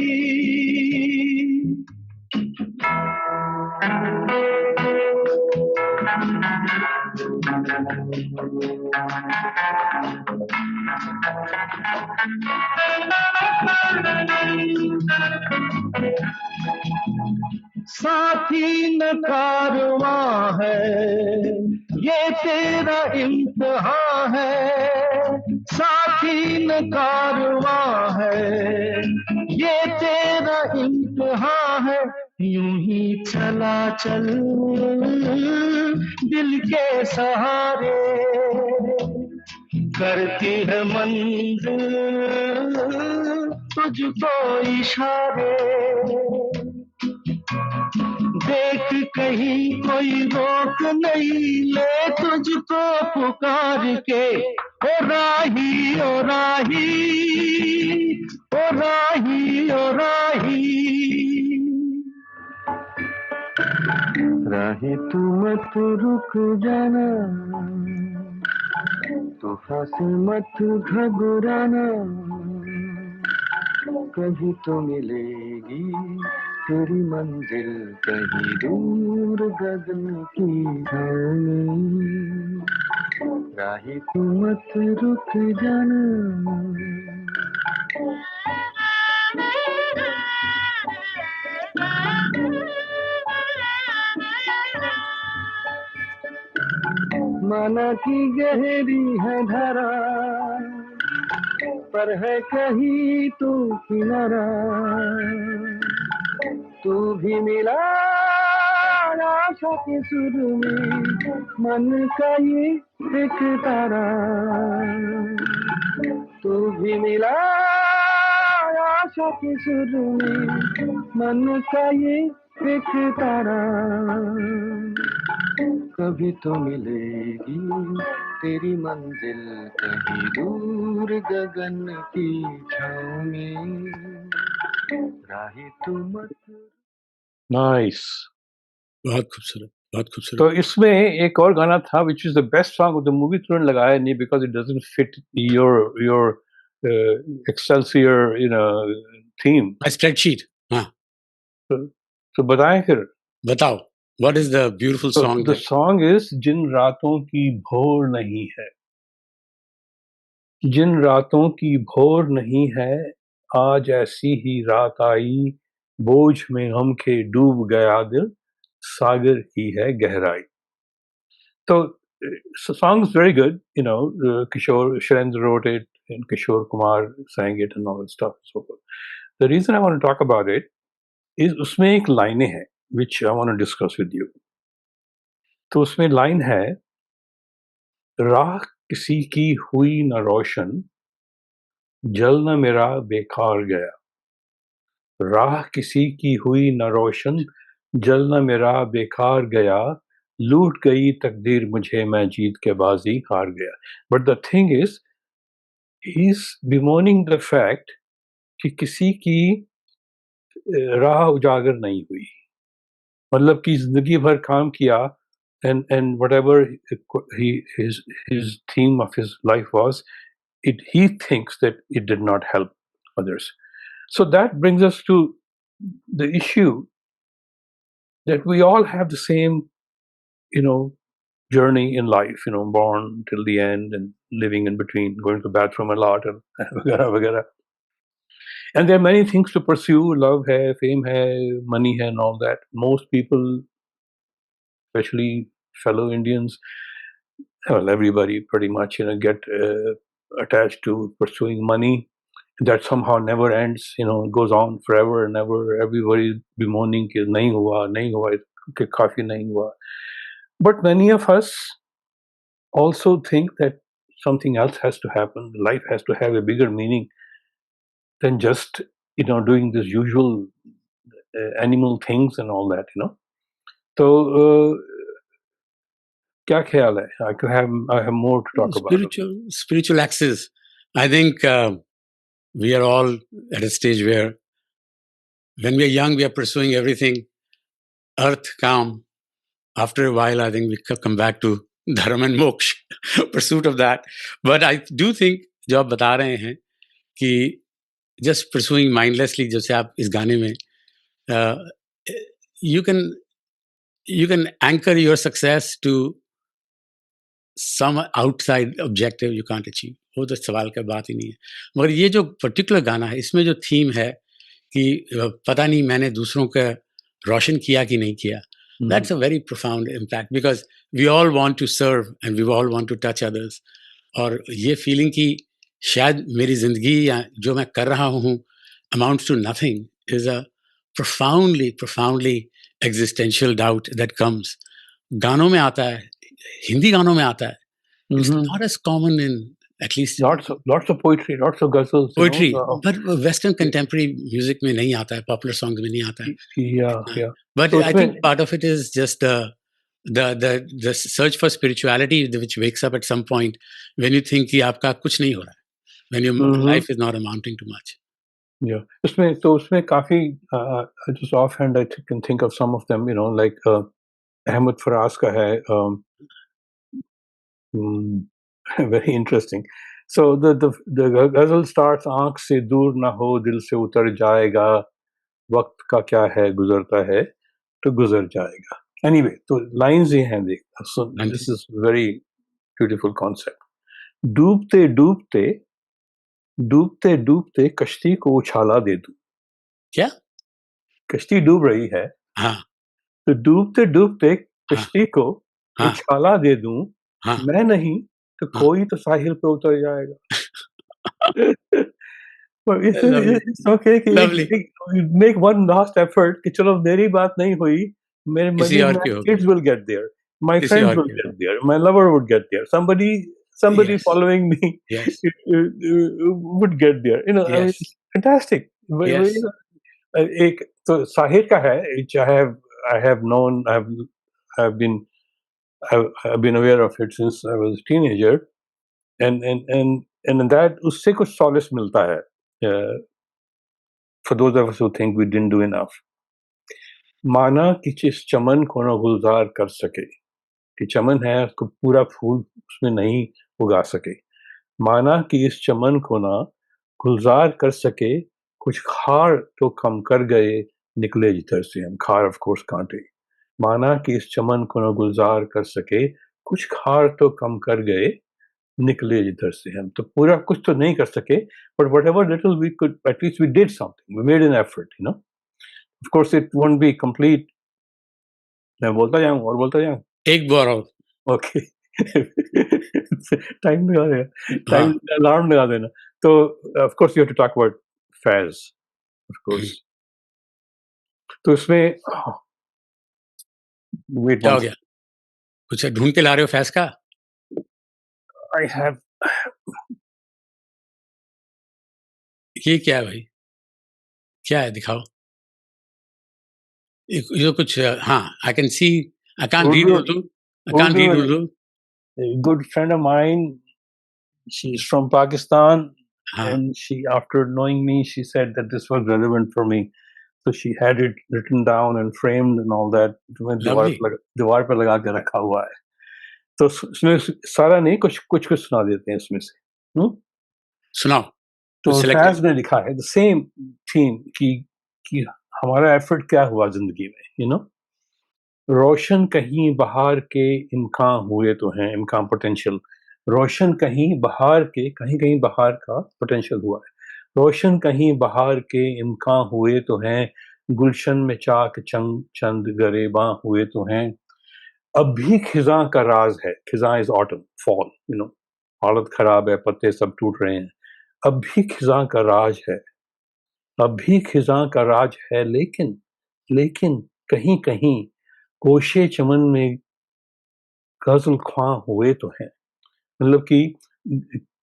साथी न कारवां है ये तेरा इम्तिहान है, साथी न कारवां है ये तेरा इम्तिहान है, यूं ही चला चल दिल के सहारे, करती है मंजिल तुझको इशारे, देख कहीं कोई रोक नहीं ले तुझको पुकार के, ओ राही ओ राही, ओ राही ओ राही। राही तू मत रुक जाना, तूफान से मत घबराना, कभी तो मिलेगी तेरी मंजिल कहीं दूर गगन की छाँव में, राही तू मत रुक जाना। माना की गहरी है धारा, पर है कहीं तू किनारा, तू भी मिला आशा के सुर में मन का ये एक तारा तू भी मिला आशा के सुर में मन का ये एक तारा कभी तो मिलेगी तेरी मंजिल कहीं दूर गगन की छाँव में राही तू मत Nice. बहुत खूबसूरत, बहुत खूबसूरत। तो इसमें एक और गाना था which is the best song of the movie, तुरंत लगाया नहीं because it doesn't fit your Excelsior theme. A spreadsheet. हाँ, तो बताएं फिर. बताओ. What is the beautiful So song? the song is जिन रातों की भोर नहीं है, जिन रातों की भोर नहीं है, आज ऐसी ही रात आई, बोझ में गम के डूब गया दिल, सागर की है गहराई. So song is very good, Kishore Sharendra wrote it and Kishore Kumar sang it and all that stuff and so forth. The reason I want to talk about it is उसमें एक लाइनें हैं which I want to discuss with you. तो उसमें line है, राह किसी की हुई न रोशन, जलना मेरा बेकार गया. राह किसी की हुई न रोशन, जलना मेरा बेकार गया, लूट गई तकदीर मुझे, मैं जीत के बाजी हार गया. But the thing is, he's bemoaning the fact कि किसी की राह उजागर नहीं हुई. मतलब कि जिंदगी भर काम किया and whatever his theme of his life was, he thinks that it did not help others. So that brings us to the issue that we all have the same, journey in life, born till the end and living in between, going to the bathroom a lot and vagara, vagara. And there are many things to pursue, love hai, fame hai, money hai and all that. Most people, especially fellow Indians, well, everybody pretty much, get attached to pursuing money. That somehow never ends, it goes on forever and ever. Everybody bemoaning कि नहीं हुआ, कि काफी नहीं हुआ. But many of us also think that something else has to happen. Life has to have a bigger meaning than just, doing this usual animal things and all that, So, क्या ख्याल है? I have more to talk about. Spiritual axis. I think we are all at a stage where when we are young, we are pursuing everything, earth, calm. After a while, I think we come back to dharma and moksha, pursuit of that. But I do think, जो आप बता रहे हैं कि just pursuing mindlessly, जैसे आप इस गाने में, you can anchor your success to some outside objective you can't achieve. वो तो सवाल का बात ही नहीं है. मगर ये जो पर्टिकुलर गाना है, इसमें जो थीम है कि पता नहीं मैंने दूसरों का रोशन किया कि नहीं किया, that's a very profound impact because we all want to serve and we all want to touch others. और ये feeling कि शायद मेरी जिंदगी या जो मैं कर रहा हूँ amounts to nothing is a profoundly existential doubt that comes. गानों में आता है, हिंदी गानों में आता है. It's not as common in at least lots of poetry, lots of ghazals. Poetry, but Western contemporary music में नहीं आता है, popular songs में नहीं आता है. Yeah. But so I think part of it is just the search for spirituality which wakes up at some point when you think कि आपका कुछ नहीं हो रहा है, when your life is not amounting to much. Yeah, उसमें काफी just offhand I can think of some of them, like Ahmed Faraz का है, very interesting. So the ghazal starts, आँख से दूर ना हो दिल से उतर जाएगा, वक्त का क्या है गुजरता है तो गुजर जाएगा. Anyway, तो lines ही हैं देख. So this is very beautiful concept. डूबते डूबते कश्ती को उछाला दे दूं. क्या? कश्ती डूब रही है. हाँ. तो डूबते कश्ती को उछाला दे दूं. मैं नहीं तो कोई तो साहिल पे उतर जाएगा. But it's okay कि make one last effort कि चलो मेरी बात नहीं हुई my किसी और की होगी, kids will get there, my किसी friends और will की get there, my lover would get there, somebody Yes, following me yes, would get there. I mean, yes, it's fantastic. yes. एक तो साहिर का है, which I have known, I've been I've been aware of it since I was a teenager, and in that उससे कुछ solace मिलता है, for those of us who think we didn't do enough. माना कि जिस चमन को न गुलजार कर सके, कि चमन है उसको पूरा फूल उसमें नहीं उगा सके, माना कि इस चमन को ना गुलजार कर सके, कुछ खार तो कम कर गए, निकले जिधर से हम, खार ऑफ कोर्स कांटे, माना कि इस चमन को न गुलजार कर सके, कुछ खार तो कम कर गए, निकले जिधर से हम. तो पूरा कुछ तो नहीं कर सके, but whatever little we could, at least we did something, we made an effort, Of course it won't be complete. मैं बोलता जाऊं और बोलता जाऊं. एक बार और. ओके. टाइम लगा देना, टाइम हाँ. अलार्म लगा देना. तो of course you have to talk about Faiz, of course. तो इसमें वेट क्या हो गया? कुछ ढूंढ के ला रहे हो फैज का? आई हैव, ये क्या है भाई? क्या है, दिखाओ. ये कुछ, हाँ, I can see. I can't read Urdu. I can't read Urdu. A good friend of mine, she's from Pakistan, हाँ. and she, after knowing me, she said that this was relevant for me. So she had it written down and framed and all that. Lovely. दीवार पे लगा के रखा हुआ है. तो इसमें सारा नहीं, कुछ सुना देते हैं इसमें से. सुनाओ. तो फैज ने लिखा है the same theme कि हमारा एफर्ट क्या हुआ जिंदगी में, रोशन कहीं बहार के इम्कान हुए तो हैं, इम्कान पोटेंशियल. रोशन कहीं बहार के, कहीं बहार का पोटेंशियल हुआ है. रोशन कहीं बहार के इम्कान हुए तो हैं, गुलशन में चाक चंद गरेबां हुए तो हैं. अब भी खिजां का राज है, खिजां इज ऑटम, फॉल, हालत खराब है, पत्ते सब टूट रहे हैं. अब भी खिजां का राज है, अब भी खिजां का राज है, लेकिन कहीं कहीं कोशे चमन में गजल ख्वां हुए तो हैं. मतलब कि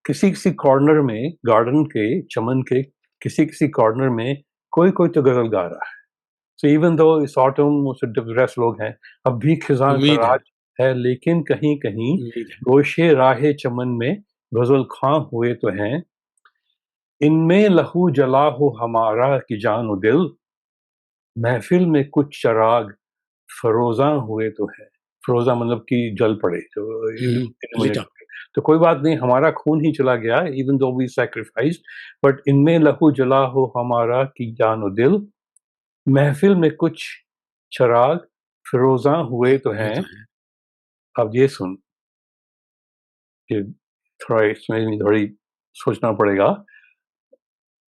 किसी कॉर्नर में, गार्डन के, चमन के किसी कॉर्नर में कोई तो गजल गा रहा है. So even though it's autumn, उससे डिप्रेस लोग हैं, अब भी खिजां का राज है, लेकिन कहीं कहीं गोशे राहे चमन में गजल ख्वां हुए तो हैं. इनमें लहू जला हो हमारा कि जान व दिल, महफिल में कुछ चराग फरोजा हुए तो है. फरोजा मतलब कि जल पड़े. तो कोई बात नहीं, हमारा खून ही चला गया, even though we sacrificed, but इनमें लहू जला हो हमारा कि जान व दिल, महफिल में कुछ चराग फरोजा हुए तो हैं. अब ये सुन, थोड़ा इसमें थोड़ी सोचना पड़ेगा.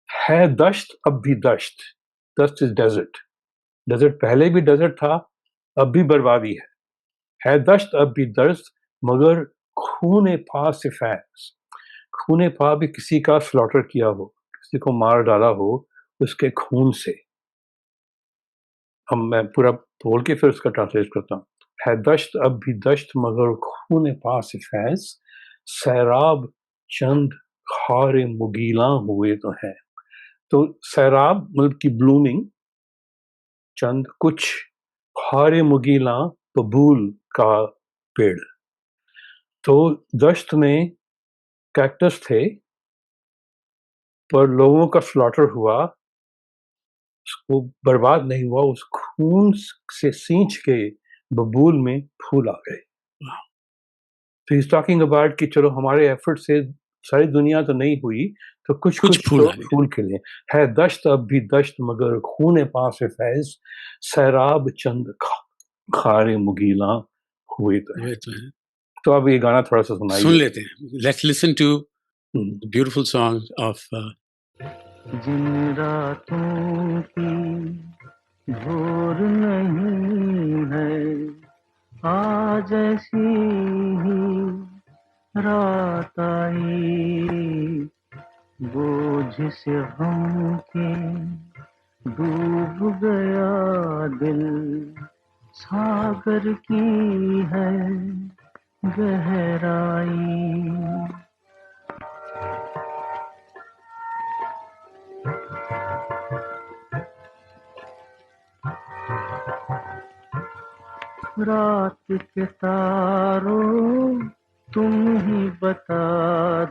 है दश्त अब भी दश्त, दश्त इज डेजर्ट. डेजर्ट पहले भी डेजर्ट था, अब भी बर्बादी है दश्त अब भी दश्त, मगर खूने पा से फैज. खूने पा भी किसी का स्लॉटर किया हो, किसी को मार डाला हो उसके खून से. हम मैं पूरा बोल के फिर उसका ट्रांसलेट करता हूँ. है दश्त अब भी दश्त, मगर खूने पा से फैज, सैराब चंद खारे मुगीला हुए तो हैं. तो सैराब मतलब की ब्लूमिंग, चंद कुछ, खारे मुगीला बबूल का पेड़. तो दश्त में कैक्टस थे, पर लोगों का स्लॉटर हुआ, उसको बर्बाद नहीं हुआ, उस खून से सींच के बबूल में फूल आ गए. तो इज टॉकिंग अबाउट कि चलो हमारे एफर्ट से सारी दुनिया तो नहीं हुई, तो कुछ फूल खिले. है दश्त अब भी दश्त, मगर खूने पास से फैज, सैराब चंद खारे मुगीला हुए तो है. तो अब ये गाना थोड़ा सा सुन लेते हैं. Let's listen to the beautiful song of जिन रातों की भोर नहीं है, आज ऐसी ही रात आई, बोझ से हम के डूब गया दिल, सागर की है गहराई। रात के तारों तुम ही बता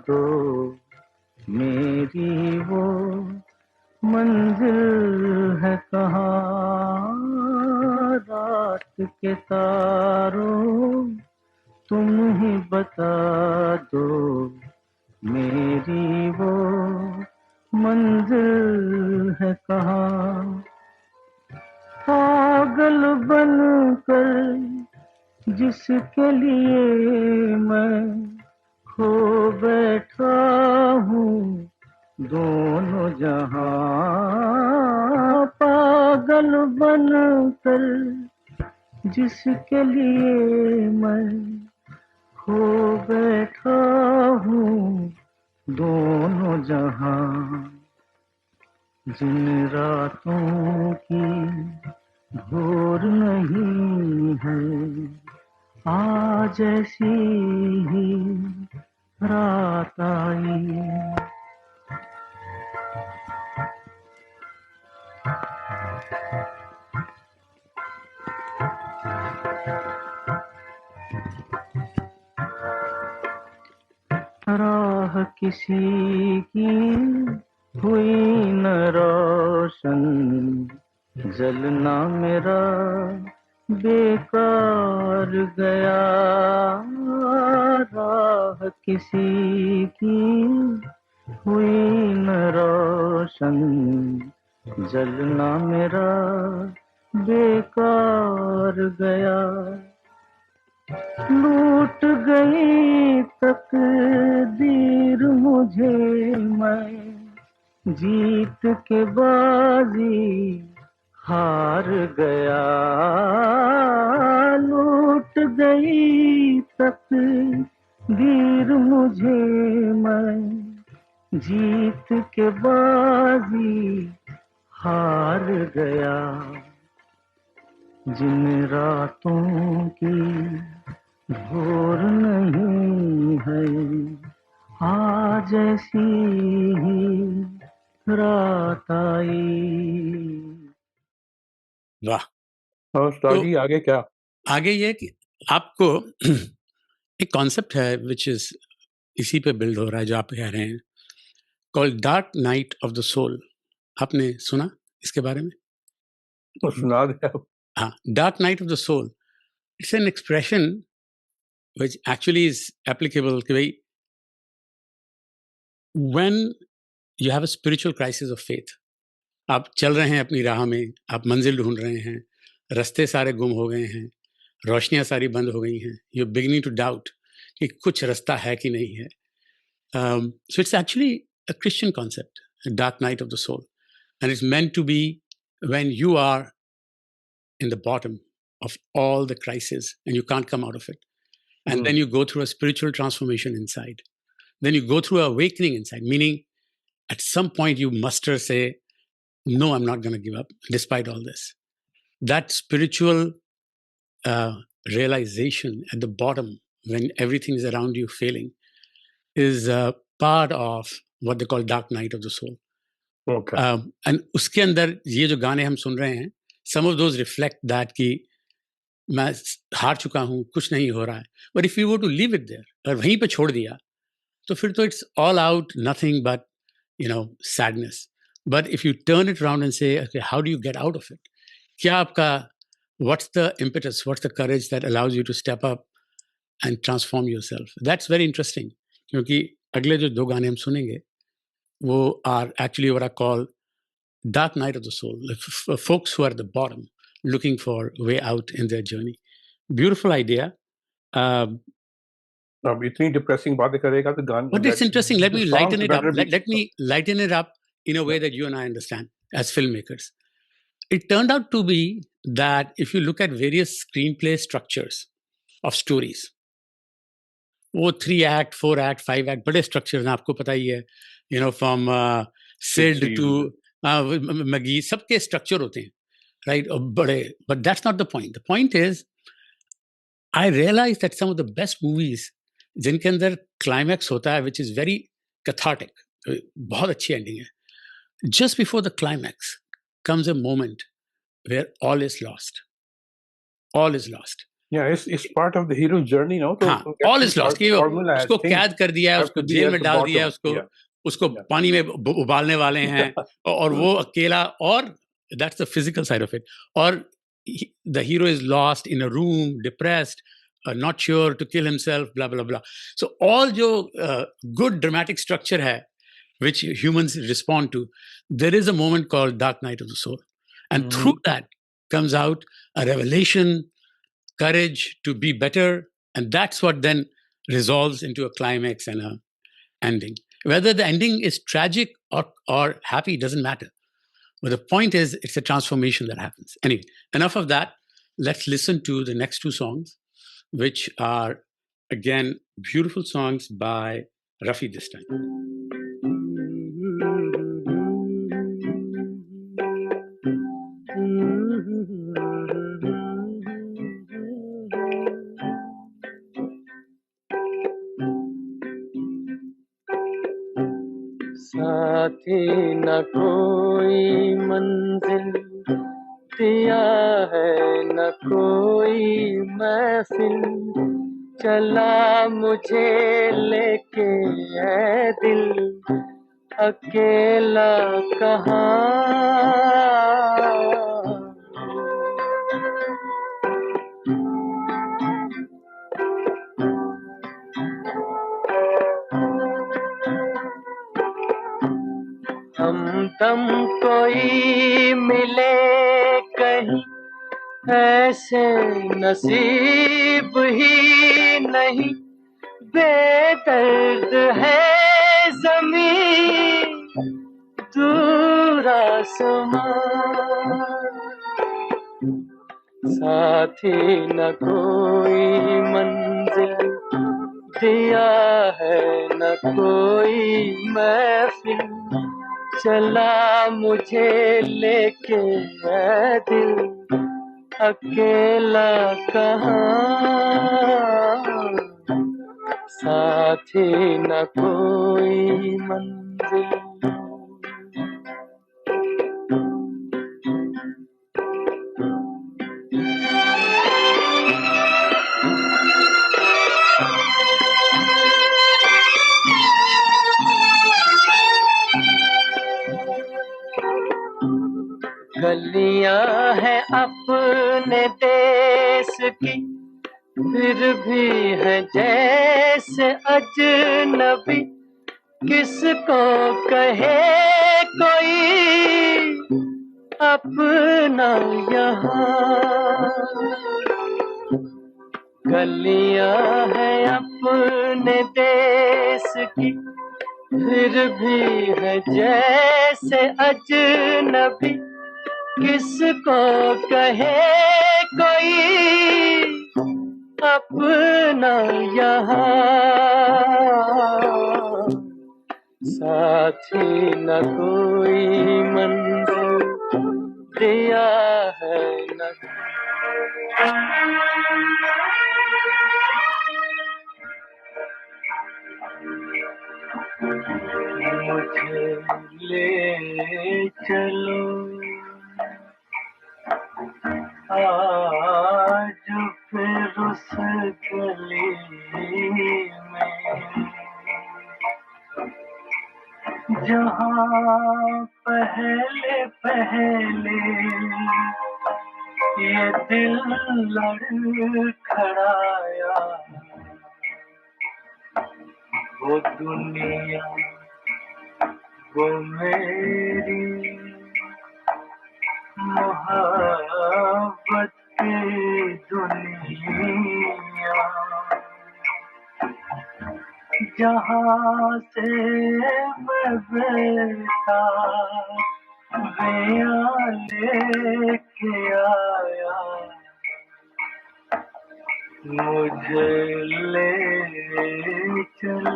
दो मेरी वो मंजिल है कहाँ। रात के तारों तुम ही बता दो मेरी वो मंजिल है कहाँ। पागल बनकर जिसके लिए मैं खो बैठा हूँ दोनों जहां। पागल बनकर जिसके लिए मैं खो बैठा हूँ दोनों जहां। जिन रातों की भोर नहीं है आज ऐसी ही रात आई। राह किसी की हुई न रोशन जलना मेरा बेकार गया। राह किसी की हुई न रोशन जलना मेरा बेकार गया। लूट गई तकदीर मुझे मैं जीत के बाजी हार गया। लूट गई तकदीर मुझे मैं जीत के बाजी हार गया। जिन रातों की भोर नहीं है आज ऐसी ही रात आई। वाह। और उस्ताद तो जी आगे क्या? आगे ये कि आपको एक कॉन्सेप्ट है विच इज इसी पे बिल्ड हो रहा है जो आप कह रहे हैं, called dark night of the soul. आपने सुना इसके बारे में? तो सुना दे आप। हाँ, dark night of the soul, it's an expression which actually is applicable कि भाई when you have a spiritual crisis of faith, आप चल रहे हैं अपनी राह में, आप मंजिल ढूंढ रहे हैं, रास्ते सारे गुम हो गए हैं, रोशनियां सारी बंद हो गई हैं, यू बिगिनिंग टू डाउट कि कुछ रास्ता है कि नहीं है. So it's actually a Christian concept, a dark night of the soul, and it's meant to be when you are in the bottom of all the crisis and you can't come out of it. And then you go through a spiritual transformation inside. Then you go through an awakening inside, meaning at some point you muster, say, no, I'm not going to give up despite all this. That spiritual realization at the bottom, when everything is around you failing, is a part of what they call dark night of the soul. Okay. And उसके अंदर ये जो गाने हम सुन रहे हैं, some of those reflect that कि मैं हार चुका हूँ, कुछ नहीं हो रहा है. But if you were to leave it there, और वहीं पे छोड़ दिया, तो फिर तो it's all out, nothing but, sadness. But if you turn it around and say, okay, how do you get out of it? क्या आपका, what's the impetus, what's the courage that allows you to step up and transform yourself? That's very interesting. क्योंकि अगले जो दो गाने हम सुनेंगे, वो are actually what I call dark night of the soul, folks who are at the bottom, looking for way out in their journey. Beautiful idea. अब इतनी डिप्रेसिंग बातें करेगा तो गान. But it's interesting. Let me lighten it up. Let me lighten it up in a way that you and I understand as filmmakers. It turned out to be that if you look at various screenplay structures of stories, वो 3-act, 4-act, 5-act, बड़े structures हैं, आपको पता ही है, from Sid to McGee, सबके structure होते हैं, right? But that's not the point. The point is, I realized that some of the best movies, जिनके अंदर climax होता है, which is very cathartic, बहुत अच्छी ending है. Just before the climax comes a moment where all is lost. All is lost. Yeah, it's part of the hero's journey, no? हाँ, all is lost. कि उसको कैद कर दिया है, उसको जेल में डाल दिया है, उसको पानी में उबालने वाले हैं, और वो अकेला, और that's the physical side of it. Or the hero is lost in a room, depressed, not sure to kill himself, blah blah blah. So all जो good dramatic structure है, which humans respond to, there is a moment called Dark Night of the Soul, and through that comes out a revelation, courage to be better, and that's what then resolves into a climax and a ending. Whether the ending is tragic or happy doesn't matter. But the point is, it's a transformation that happens. Anyway, enough of that. Let's listen to the next two songs, which are, again, beautiful songs by Rafi this time. साथी न कोई मंजिल दिया है, न कोई महफिल चला मुझे लेके है दिल, अकेला कहाँ. हमदम कोई मिले कहीं, ऐसे नसीब ही नहीं, बेदर्द है ज़मीं दूर आसमां. साथी न कोई मंजिल दिया है, न कोई महफिल चला मुझे लेके है दिल, अकेला कहाँ. साथी न कोई मंजिल. गलियां हैं अपने देश की, फिर भी है जैसे अजनबी, किसको कहे कोई अपना यहाँ. गलियां हैं अपने देश की, फिर भी है जैसे अजनबी, किसको कहे कोई अपना यहाँ. साथी न कोई मंजिल दिया है, न मुझे ले चलो आज फिर उस गली में, जहाँ पहले पहले ये दिल लड़खड़ाया. वो दुनिया, वो मेरी मोहब्बत की दुनिया, जहाँ से मैं बेताब लेके आया, मुझे ले चलो.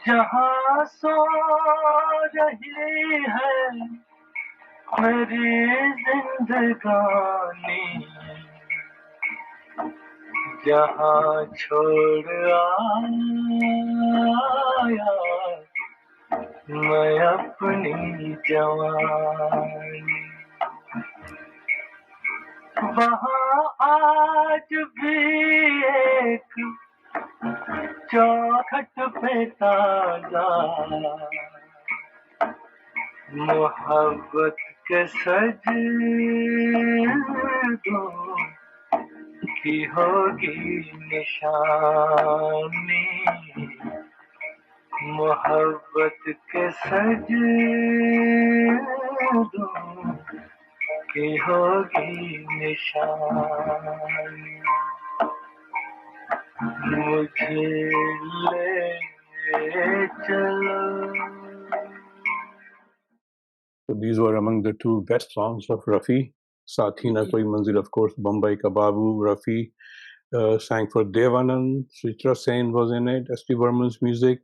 जहाँ सो रही है मेरी जिंदगानी, जहाँ छोड़ आया मैं अपनी जवानी, वहाँ आज भी एक चौखट पे ताजा मोहब्बत के सजदों की होगी निशानी, मोहब्बत के सजदों की होगी निशानी, मुझे ले चलो. So these were among the two best songs of Rafi. Saathi Na Koi Manzil, of course, Bombay Ka Babu. Rafi sang for Devanand. Chitra Sen was in it. S.T. Burman's music.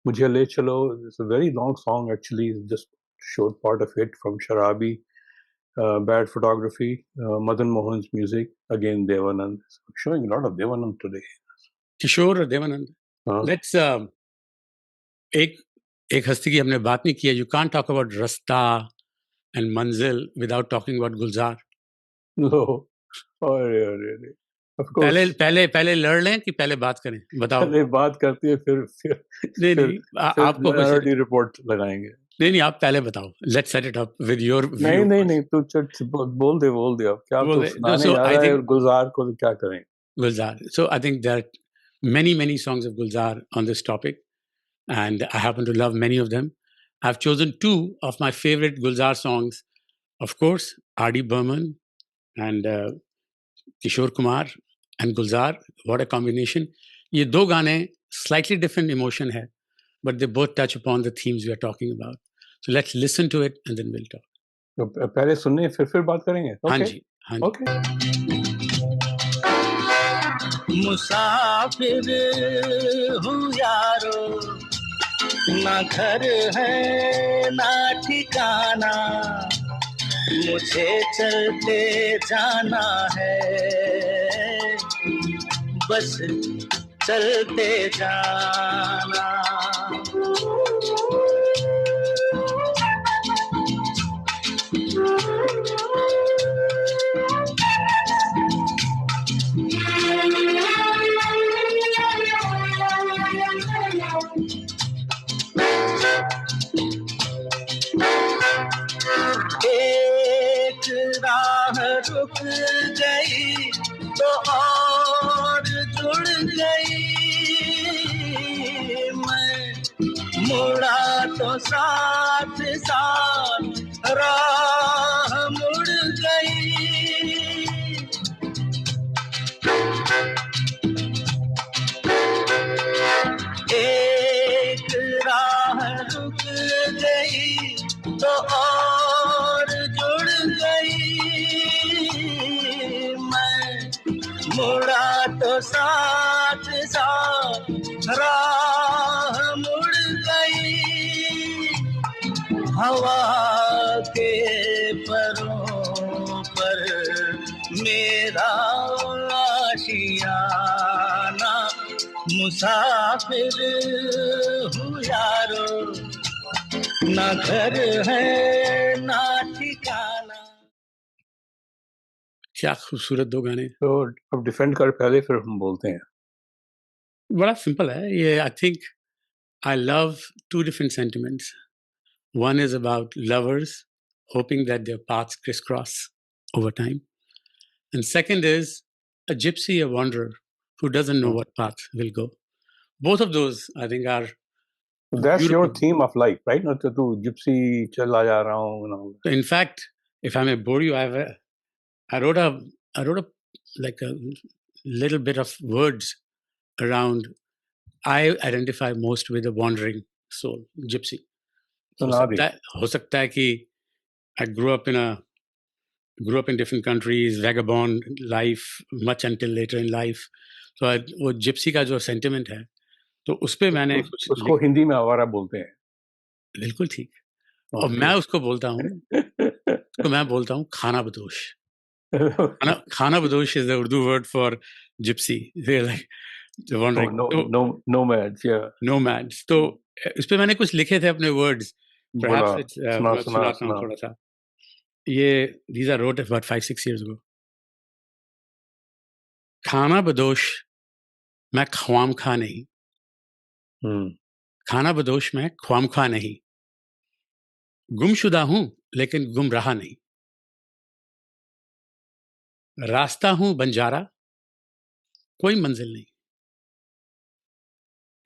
Mujhe Le Chalo. It's a very long song, actually. Just short part of it from Sharabi. Bad Photography. Madan Mohan's music. Again, Devanand. So showing a lot of Devanand today. किशोर और Devanand. Let's एक हस्ती की हमने बात नहीं की है. You can't talk about Rasta and Manzil without talking about Gulzar. No. Of course. पहले लड़ लें कि पहले बात करें? बताओ. पहले बात करती है फिर नहीं आपको मिनॉरिटी रिपोर्ट लगाएंगे. नहीं आप पहले बताओ. Let's set it up with your view. नहीं तू बोल दे अब क्या तो सुनाने जा रहा है. गुलजार को क्या करें? Gulzar. So I think there are many songs of Gulzar on this topic, and I happen to love many of them. I've chosen two of my favorite Gulzar songs. Of course, R.D. Burman and Kishore Kumar and Gulzar. What a combination. ये दो गाने slightly different emotion है, but they both touch upon the themes we are talking about. So let's listen to it and then we'll talk. तो पहले सुनने फिर बात करेंगे. हाँ जी. Okay. मुसाफिर हूँ यारो, ना घर है ना ठिकाना, मुझे चलते जाना है, बस चलते जाना. एक राह रुक गई तो और जुड़ गई, मैं मुड़ा तो साथ साथ राह मुड़ गई. एक राह रुक गई तो और जुड़ गई, मैं मुड़ा तो साथ साथ राह मुड़ गई. हवा के परों पर मेरा आशियाना, मुसाफिर हूँ यारो, ना घर है ना ठिकाना. क्या खूबसूरत दो गाने. तो अब डिफेंड कर पहले फिर हम बोलते हैं. बड़ा सिंपल है ये. I think I love two different sentiments. One is about lovers hoping that their paths crisscross over time, and second is a gypsy, a wanderer who doesn't know what path will go. Both of those I think are That's beautiful. your theme of life, right? Not to gypsy चला जा रहा हूँ. In fact, if I may bore you, I wrote a like a little bit of words around. I identify most with a wandering soul, gypsy. हो सकता है कि I grew up in a grew up in different countries, vagabond life, much until later in life. तो वो Gypsy का जो sentiment है, तो उस पे मैंने कुछ उसको हिंदी में आवारा बोलते हैं। बिल्कुल ठीक। और मैं उसको बोलता हूँ, तो मैं बोलता हूँ खाना बदोश। खाना बदोश is the Urdu word for gypsy. They're like wandering. Nomads, yeah. Nomads. तो इस पे मैंने कुछ लिखे थे अपने words. Perhaps it's मैं सुनाता हूँ थोड़ा सा। ये these are wrote about 5-6 years ago. खाना बदोश मैं ख्वाम खा नहीं, खाना बदोश मैं ख्वाम खा नहीं, गुमशुदा हूं लेकिन गुम रहा नहीं, रास्ता हूं बंजारा कोई मंजिल नहीं,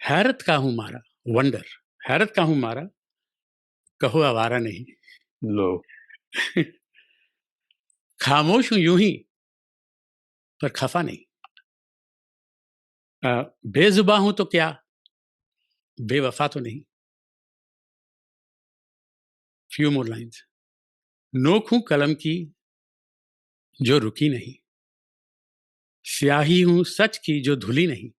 हैरत का हूं मारा वंडर, हैरत का हूं मारा कहो आवारा नहीं, लो खामोश हूं यूं ही पर खफा नहीं, बेजुबा हूं तो क्या बेवफा तो नहीं। Few more lines. नोक हूं कलम की जो रुकी नहीं, स्याही हूं सच की जो धुली नहीं,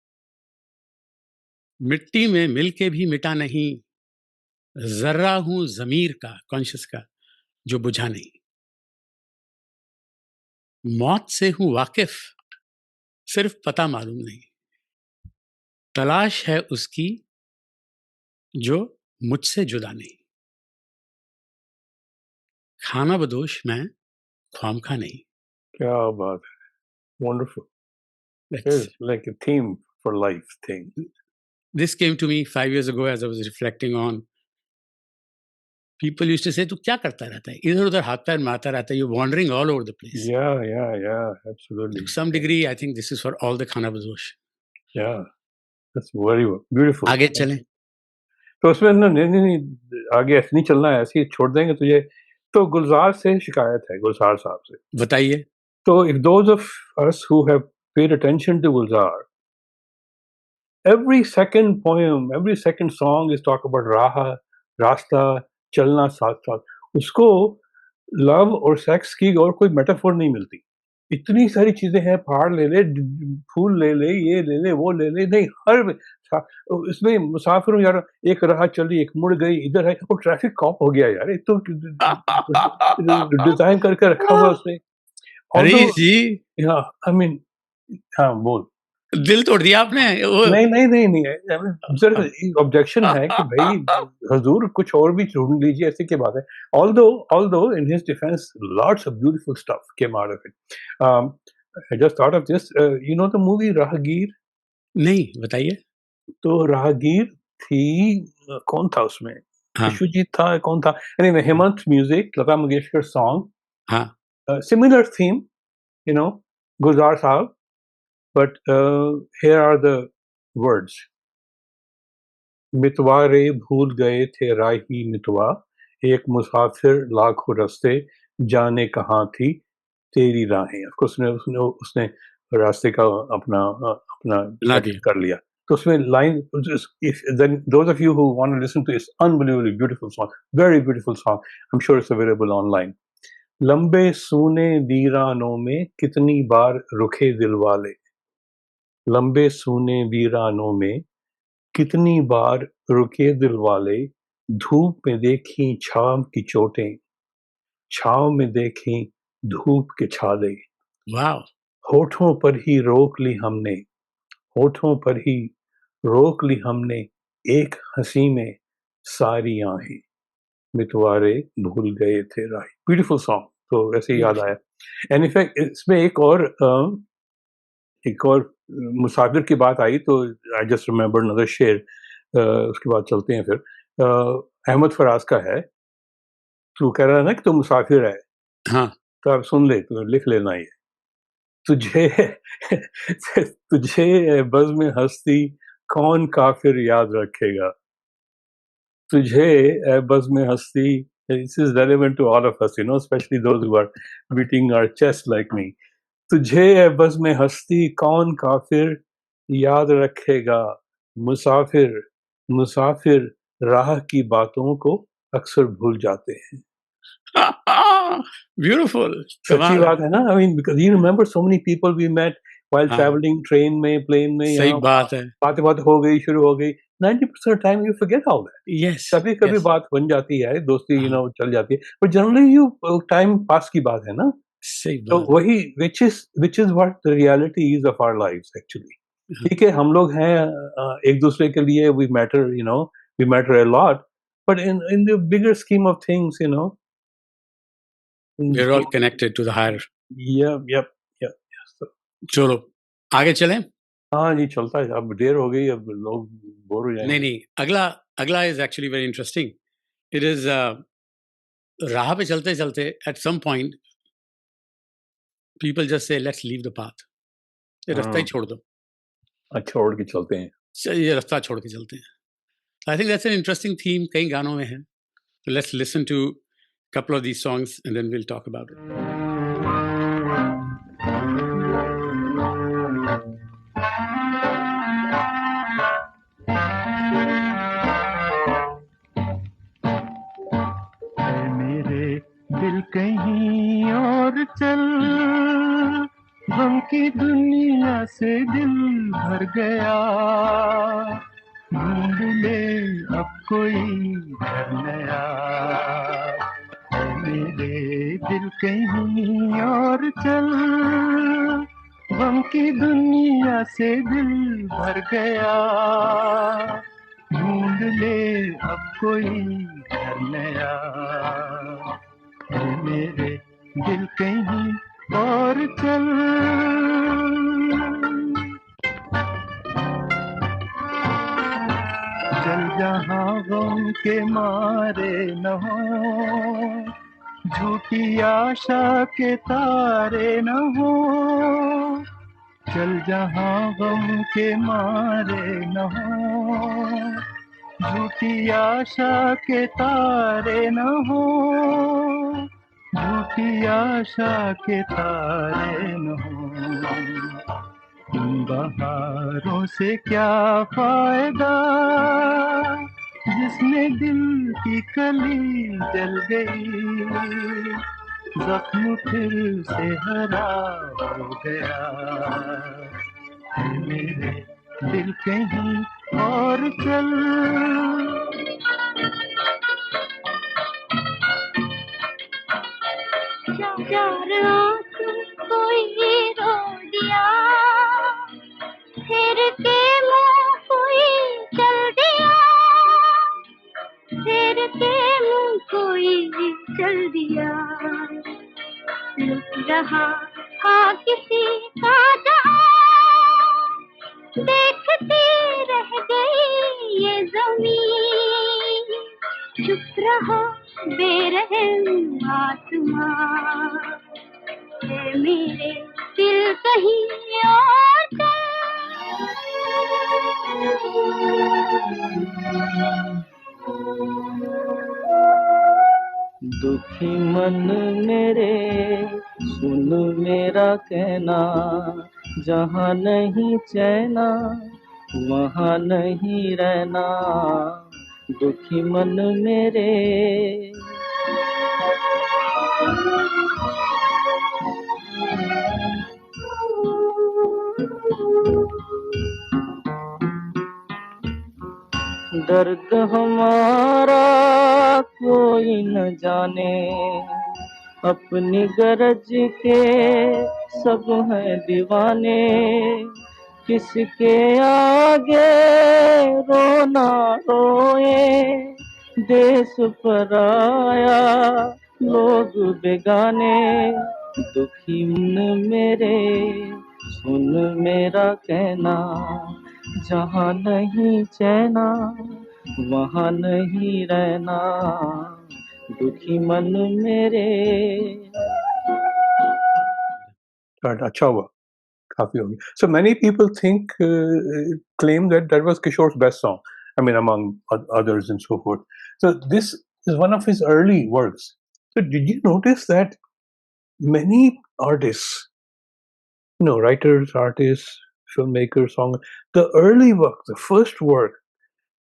मिट्टी में मिल के भी मिटा नहीं, जर्रा हूं जमीर का कॉन्शियस का जो बुझा नहीं, मौत से हूं वाकिफ सिर्फ पता मालूम नहीं, तलाश है उसकी जो मुझसे जुदा नहीं, खाना बदोश मैं ख्वाम खा नहीं। क्या बात है, wonderful. It's like a theme for life thing. This came to me 5 years ago as I was reflecting on. People used to say, "तू क्या करता रहता है? इधर-उधर हाथ पैर मारता रहता है. You're wandering all over the place." Yeah, absolutely. To some degree, I think this is for all the खाना बदोश. Yeah, that's very beautiful. आगे चलें. तो उसमें नहीं आगे ऐसे नहीं चलना है, ऐसे ही छोड़ देंगे तुझे। तो गुलजार से शिकायत है, गुलजार साहब से। बताइए। तो if those of us who have paid attention to Gulzar, every second poem, every second song is talk about राह, रास्ता, चलना साथ साथ। उसको लव और सेक्स की और कोई मेटाफोर नहीं मिलती। इतनी सारी चीजें हैं, पहाड़ ले ले, फूल ले ले, ये ले ले, वो ले ले, नहीं हर इसमें मुसाफिर हूँ यार, एक राह चली, एक मुड़ गई, इधर है, वो ट्रैफिक कॉप हो गया यार, एक तो डिजाइन करके रखा हुआ उसने। हरीश जी, आई मीन, हाँ बोल। दिल तोड़ दिया आपने। नहीं, ऑब्जेक्शन है कि भाई हुजूर कुछ और भी ढूंढ लीजिए, ऐसी क्या बात है। Although in his defense, lots of beautiful stuff came out of it. I just thought of this. You know the movie राहगीर? नहीं, बताइए। तो राहगीर थी, कौन था उसमें? हाँ। विश्वजीत था, कौन था? Anyway, Hemant music, Lata Mangeshkar song, हाँ। Similar theme, you know, गुलजार साहब. But here are the words. मितवा रे भूल गए थे राही मितवा, एक मुसाफिर लाखों रास्ते, जाने कहाँ थी तेरी राहें। Of course उसने रास्ते का अपना कर लिया। तो उसमें line, then those of you who want to listen to this unbelievably beautiful song, very beautiful song, I'm sure it's available online. लंबे सूने वीरानों में कितनी बार रुखे दिल वाले, लंबे सूने वीरानों में कितनी बार रुके दिल वाले, धूप में देखी छाव की चोटें, छाव में देखी धूप के छाले, वाह, होठों पर ही रोक ली हमने, होठों पर ही रोक ली हमने, एक हंसी में सारी आहें, मितवारे भूल गए थे राही। ब्यूटीफुल सॉन्ग, तो वैसे ही याद आया। एंड इनफैक्ट इसमें एक और मुसाफिर की बात आई, तो आई जस्ट रिमेंबर अनदर शेर, उसके बाद चलते हैं फिर। अहमद फराज का है, तू कह रहा है ना कि तू मुसाफिर है। हाँ। तो आप सुन ले, तो लिख लेना ये। तुझे बज़्म हस्ती कौन काफिर याद रखेगा, तुझे बज़्म हस्ती, this is relevant to all of us, you know, especially those who are beating our chest like me. तुझे बज़्म हस्ती कौन काफिर याद रखेगा, मुसाफिर मुसाफिर राह की बातों को अक्सर भूल जाते हैं। हाँ, ब्यूटीफुल, सच्ची कमाल है। बात है ना? I mean, because you remember so many people we met while हाँ, traveling, train में, plane में, सही यहाँ बात है। बातें-बातें हो गई, शुरू हो गई। 90% of time you forget all that. Yes, कभी-कभी यस, बात बन जाती है, दोस्ती हाँ, चल जाती है, but generally you time pass की बात है ना? सही तो बात है। वही which is what the reality is of our lives actually. हाँ, ठीक है, हम लोग हैं एक दूसरे के लिए we matter, we matter a lot, but in the bigger scheme of things, we are so all connected to the higher. yep. So, चलो, आगे चलें? हाँ जी, चलता है। अब देर हो गई, अब लोग बोर हो नहीं, जाएंगे। नहीं, अगला is actually very interesting. It is राह पे चलते-चलते at some point people just say let's leave the path. ये रास्ता ही हाँ, छोड़ दो। छोड़ के चलते हैं। ये रास्ता छोड़ के चलते हैं। I think that's an interesting theme, कई गानों में है। So let's listen to a couple of these songs and then we'll talk about it. है मेरे दिल कहीं और चल, गम की दुनिया से दिल भर गया, ढूंढ ले अब कोई घर नया। है मेरे दिल कहीं और चल, गम की दुनिया से दिल भर गया, ढूंढ ले अब कोई घर नया। है मेरे दिल कहीं और चल। चल जहाँ गम के मारे न हो, झूठी आशा के तारे न हो। चल जहाँ गम के मारे न हो, झूठी आशा के तारे न हो, झूठी आशा के तारे न हो। इन बहारों से क्या फायदा, जिसमें दिल की कली जल गई, जख्म फिर से हरा हो गया। है मेरे दिल कहीं और चल। चार आंसू कोई रो दिया, फिर के मुंह कोई चल दिया, फिर के मुंह कोई चल दिया। लुट रहा था किसी का जहां, देखती रह गई ये ज़मीन, चुप रहा बेरहम आसमां। है मेरे दिल कहीं और दुखी मन मेरे सुन मेरा कहना, जहाँ नहीं चैना वहाँ नहीं रहना। दुखी मन मेरे दर्द हमारा कोई न जाने, अपनी गरज के सब हैं दीवाने। किसके आगे रोना रोए, देश पराया लोग बेगाने। दुखी मन मेरे सुन मेरा कहना, जहाँ नहीं चैना वहाँ नहीं रहना। दुखी मन मेरे। अच्छा हुआ, काफी हो गया. So many people claim that was Kishore's best song. I mean, among others and so forth. So this is one of his early works. So did you notice that many artists, writers, artists, filmmakers, the early work, the first work,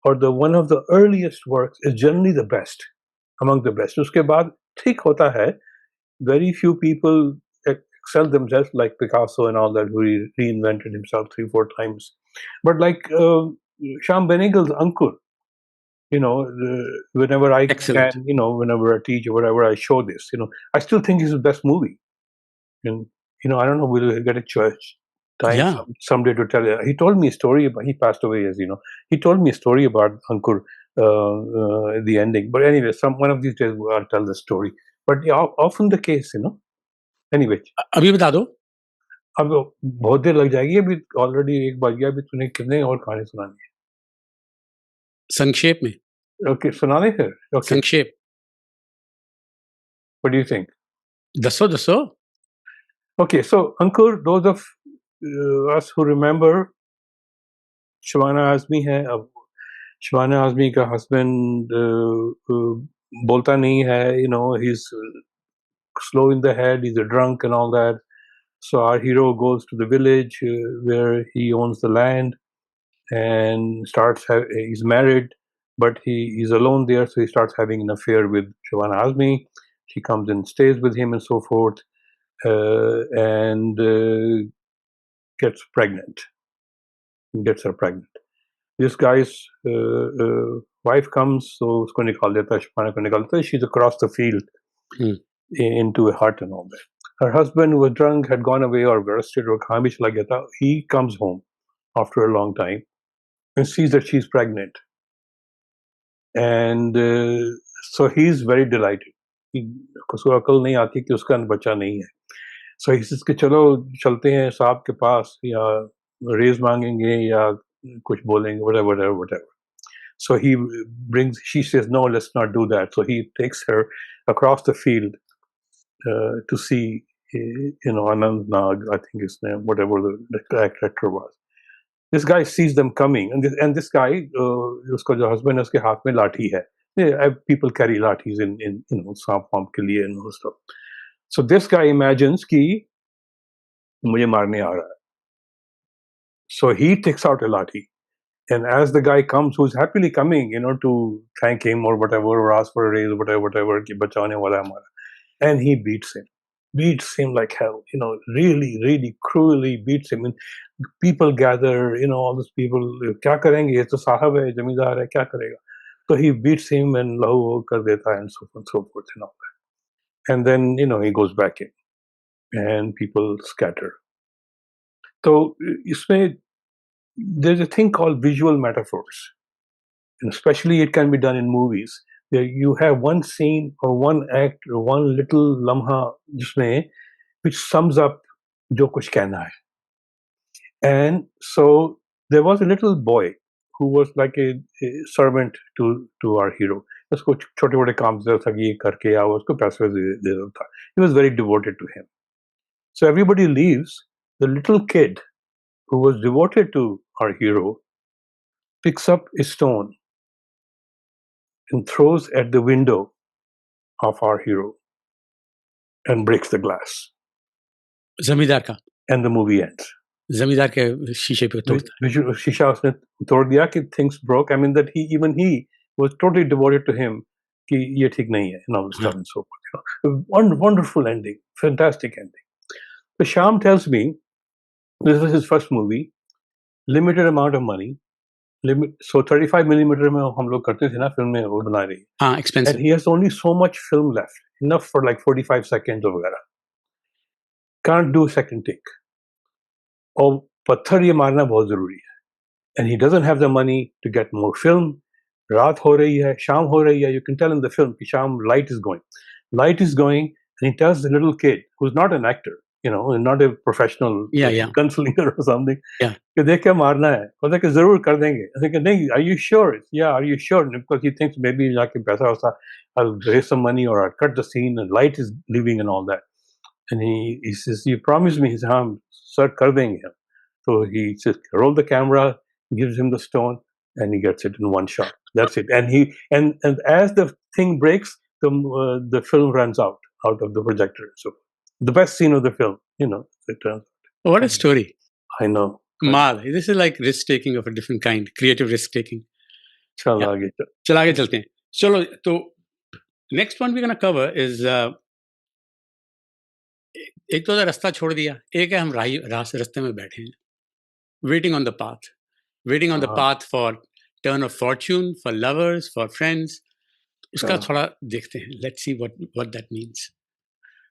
or the one of the earliest works is generally the best, among the best. उसके बाद ठीक होता है, very few people excel themselves like Picasso and all that, who reinvented himself 3-4 times. But like Shyam Benegal's Ankur, whenever I Excellent. can, whenever I teach or whatever, I show this. I still think it's the best movie. And I don't know, we'll get a church time Yeah. someday to tell you. He told me a story about. He passed away, as you know. He told me a story about Ankur, the ending. But anyway, one of these days I'll tell the story. But yeah, often the case, Anyway, अभी बता दो. अब बहुत देर लग जाएगी. अभी already 1 बज गया. अभी तूने कितने और कहानी सुनानी है? संक्षेप में. Okay, सुना दे फिर. Okay. संक्षेप. What do you think? दसो. Okay, so Ankur, those of us who remember, Shabana Azmi hai. अब Shabana Azmi का husband बोलता नहीं है. He's slow in the head. He's a drunk and all that. So our hero goes to the village where he owns the land and he's married, but he's alone there, so he starts having an affair with Shabana Azmi. She comes and stays with him and so forth, and gets her pregnant. This guy's wife comes, so usko nikal deta, Shabana ko nikal deta. She's across the field into a hut and all that. Her husband, who was drunk, had gone away or arrested or kahan bhi chala gaya tha. He comes home after a long time and sees that she's pregnant. And so he's very delighted. उसको अकल नहीं आती कि उसका बच्चा नहीं है. So he says कि चलो चलते हैं साहब के पास, या रेज मांगेंगे या कुछ बोलेंगे, whatever. So she says, no, let's not do that. So he takes her across the field to see, Anand Nag, I think his name, whatever the actor was. This guy sees them coming, and this guy, uska jo husband hai, uske haath mein lathi hai. People carry lathis in सांप वाप के लिए and stuff. So this guy imagines कि मुझे मारने आ रहा है. So he takes out a lathi, and as the guy comes, who's happily coming, to thank him or whatever, or ask for a raise, whatever, कि बचाने वाला है हमारा, and he beats him like hell, really, really cruelly beats him. And people gather, all these people, क्या करेंगे, ये तो साहब है, जमींदार है, क्या करेगा? So he beats him and lahu kar deta hai, and so forth and all that. And then, he goes back in and people scatter. So there's a thing called visual metaphors, and especially it can be done in movies. You have one scene or one act or one little lamha which sums up jo kuch kehna hai. And so there was a little boy who was like a servant to our hero. उसको छोटे-छोटे काम देता था कि ये करके आओ, उसको पैसे देता था. He was very devoted to him. So everybody leaves. The little kid who was devoted to our hero picks up a stone and throws at the window of our hero and breaks the glass. जमींदार का. And the movie ends. जमींदार के शीशे पे तोड़ता है. शीशा उसने तोड़ दिया कि things broke. I mean that he was totally devoted to him कि ये ठीक नहीं है, and all this stuff and so forth. Wonderful ending, fantastic ending. So Shyam tells me this is his first movie, limited amount of money. So 35 millimeter में हम लोग करते थे ना फिल्म में वो बना रही. हाँ, expensive. And he has only so much film left, enough for like 45 seconds or वगैरह. Can't do second take. और पत्थर ये मारना बहुत जरूरी है. And he doesn't have the money to get more film. रात हो रही है, शाम हो रही है. You can tell in the film कि शाम light is going, and he tells the little kid who's not an actor, not a professional gunslinger or something. Yeah. कि देख क्या मारना है. कहता कि जरूर कर देंगे. I think नहीं, are you sure? Yeah, are you sure? Because he thinks maybe जाके पैसा वैसा, I'll raise some money or I'll cut the scene and light is leaving and all that. And he says, you promise me? He says, हाँ, sir, कर देंगे हम. So he says, roll the camera, gives him the stone, and he gets it in one shot. That's it. And as the thing breaks, the film runs out of the projector. So the best scene of the film, it turns out. What a story. I know. This is like risk taking of a different kind, creative risk taking. चल आगे चलते हैं. चलो, तो next one we're going to cover is एक तो रास्ता छोड़ दिया, एक है हम रास्ते में बैठे हैं, waiting on the path for turn off Fortune, for lovers, for friends. उसका थोड़ा देखते हैं, let's see what that means.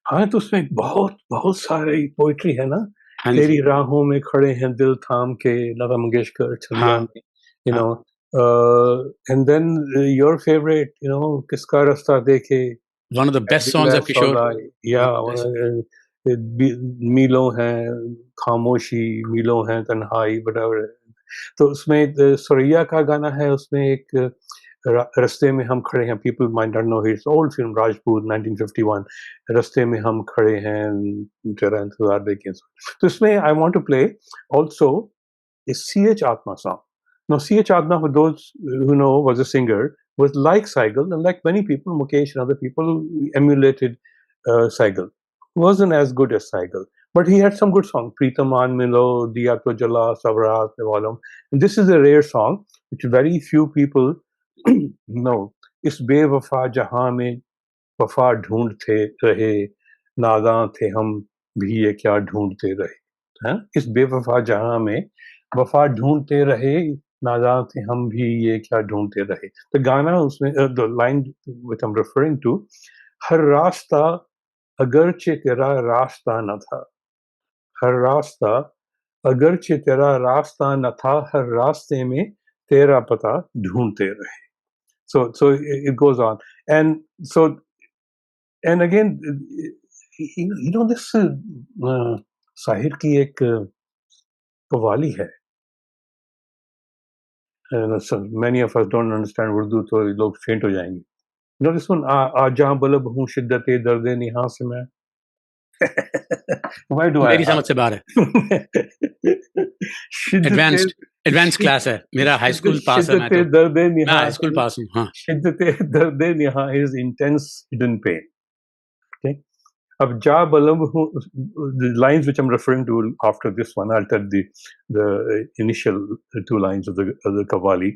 हाँ, तो उसमें बहुत बहुत सारी पोइट्री है ना। हाँ तेरी जी, राहों में खड़े हैं दिल थाम के, लता मंगेशकर, छलिया हाँ, में, यू हाँ। No. And then your favourite, you know, किसका रास्ता देखे, one of the best songs of Kishore. या वन ऑफ द मीलों हैं खामोशी, मीलों हैं तन्हाई, whatever। तो उसमें सुरैया का गाना है, उसमें एक रास्ते में हम खड़े हैं, people might not know, it's old film, Rajput 1951। रास्ते में हम खड़े हैं, तेरा इंतजार देखें। तो इसमें I want to play also is C.H. Atma song. Now, C.H. Atma, for those who know, was a singer, was like Saigal, and like many people, Mukesh and other people emulated Saigal. Wasn't as good as Saigal, but he had some good songs. Pritam Aan Milo, Diya To Jala, Savrat, Nevalam. And this is a rare song, which very few people know. इस बेवफा जहां में वफा ढूंढते रहे, नादां थे हम भी ये क्या ढूंढते रहे। हाँ? इस बेवफा जहां में वफा ढूंढते रहे, नादां थे हम भी ये क्या ढूंढते रहे। तो गाना उसमें the line which I am referring to, हर रास्ता अगरचे तेरा रास्ता न था, हर रास्ता अगरचे तेरा रास्ता न था, हर रास्ते में तेरा पता ढूंढते रहे। So it goes on, and so and again, this Sahir की एक कव्वाली है। So many of us don't understand Urdu, तो लोग फेंट हो जाएंगे। You know this one, आ जहाँ बलब हूँ शिद्दते दर्दे निहा से मैं। Why do I मेरी समझ से बाहर है। शिद्दते एडवांस क्लास है, मेरा हाई स्कूल पास है। शिद्दते दर्दे मैं निहा, हाई स्कूल पास हूँ। हाँ, शिद्दते दर्दे निहा is intense hidden pain. Okay. Ab ja balam hu, the lines which I'm referring to after this one, I'll tell the initial two lines of the Qawwali.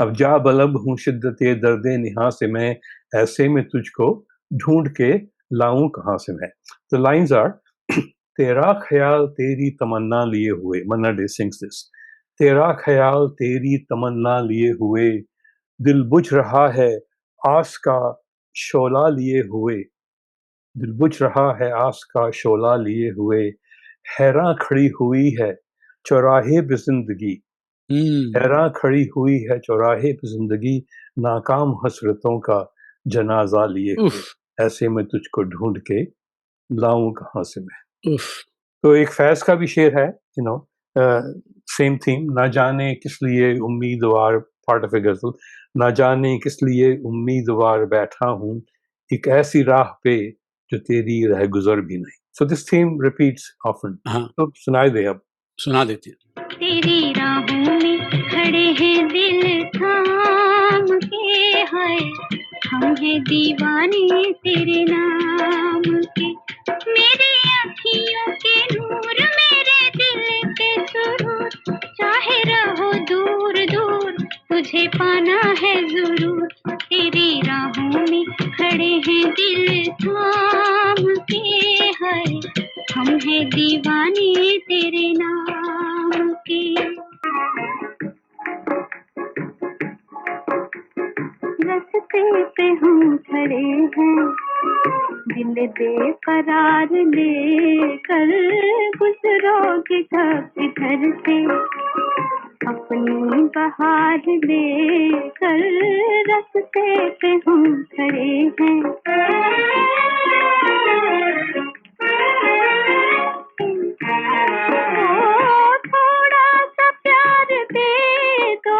अब जा bulb हूँ शिद्दते दर्दे निहा से मैं, ऐसे में तुझको ढूंढ के लाऊं कहाँ से मैं। The lines are, तेरा ख्याल तेरी तमन्ना लिए हुए, Manna Dey sings this, तेरा ख्याल तेरी तमन्ना लिए हुए, दिल बुझ रहा है आस का शोला लिए हुए, दिल बुझ रहा है आस का शोला लिए हुए, हैरान खड़ी हुई है चौराहे पे जिंदगी, हैरान खड़ी हुई है चौराहे पे जिंदगी, नाकाम हसरतों का जनाजा लिए हुए, ऐसे में तुझको ढूंढ के लाऊं कहाँ से मैं। तो एक फैज का भी शेर है, यू नो, सेम थीम, ना जाने किस लिए उम्मीदवार, पार्ट ऑफ ए गजल, ना जाने किस लिए उम्मीदवार बैठा हूँ, एक ऐसी राह पे जो तेरी रह गुजर भी नहीं। So this theme repeats often. तो सुनाई दे, अब सुना देते हैं। तेरी राहों में खड़े हैं दिल थाम के, है हम हैं दीवाने तेरे नाम के, मेरी अखियों के नूर, मेरे दिल के सुरूर, चाहे रहो दूर दूर तुझे पाना है जरूर, तेरी राहों में खड़े हैं दिल थाम के, है हम हैं दीवाने तेरे नाम के। रास्ते पे हम खड़े हैं दिल बेकरार लेकर, गुजरोगे कब इधर से अपनी बहार लेकर, रास्ते पे हम खड़े हैं। थोड़ा सा प्यार दे दो,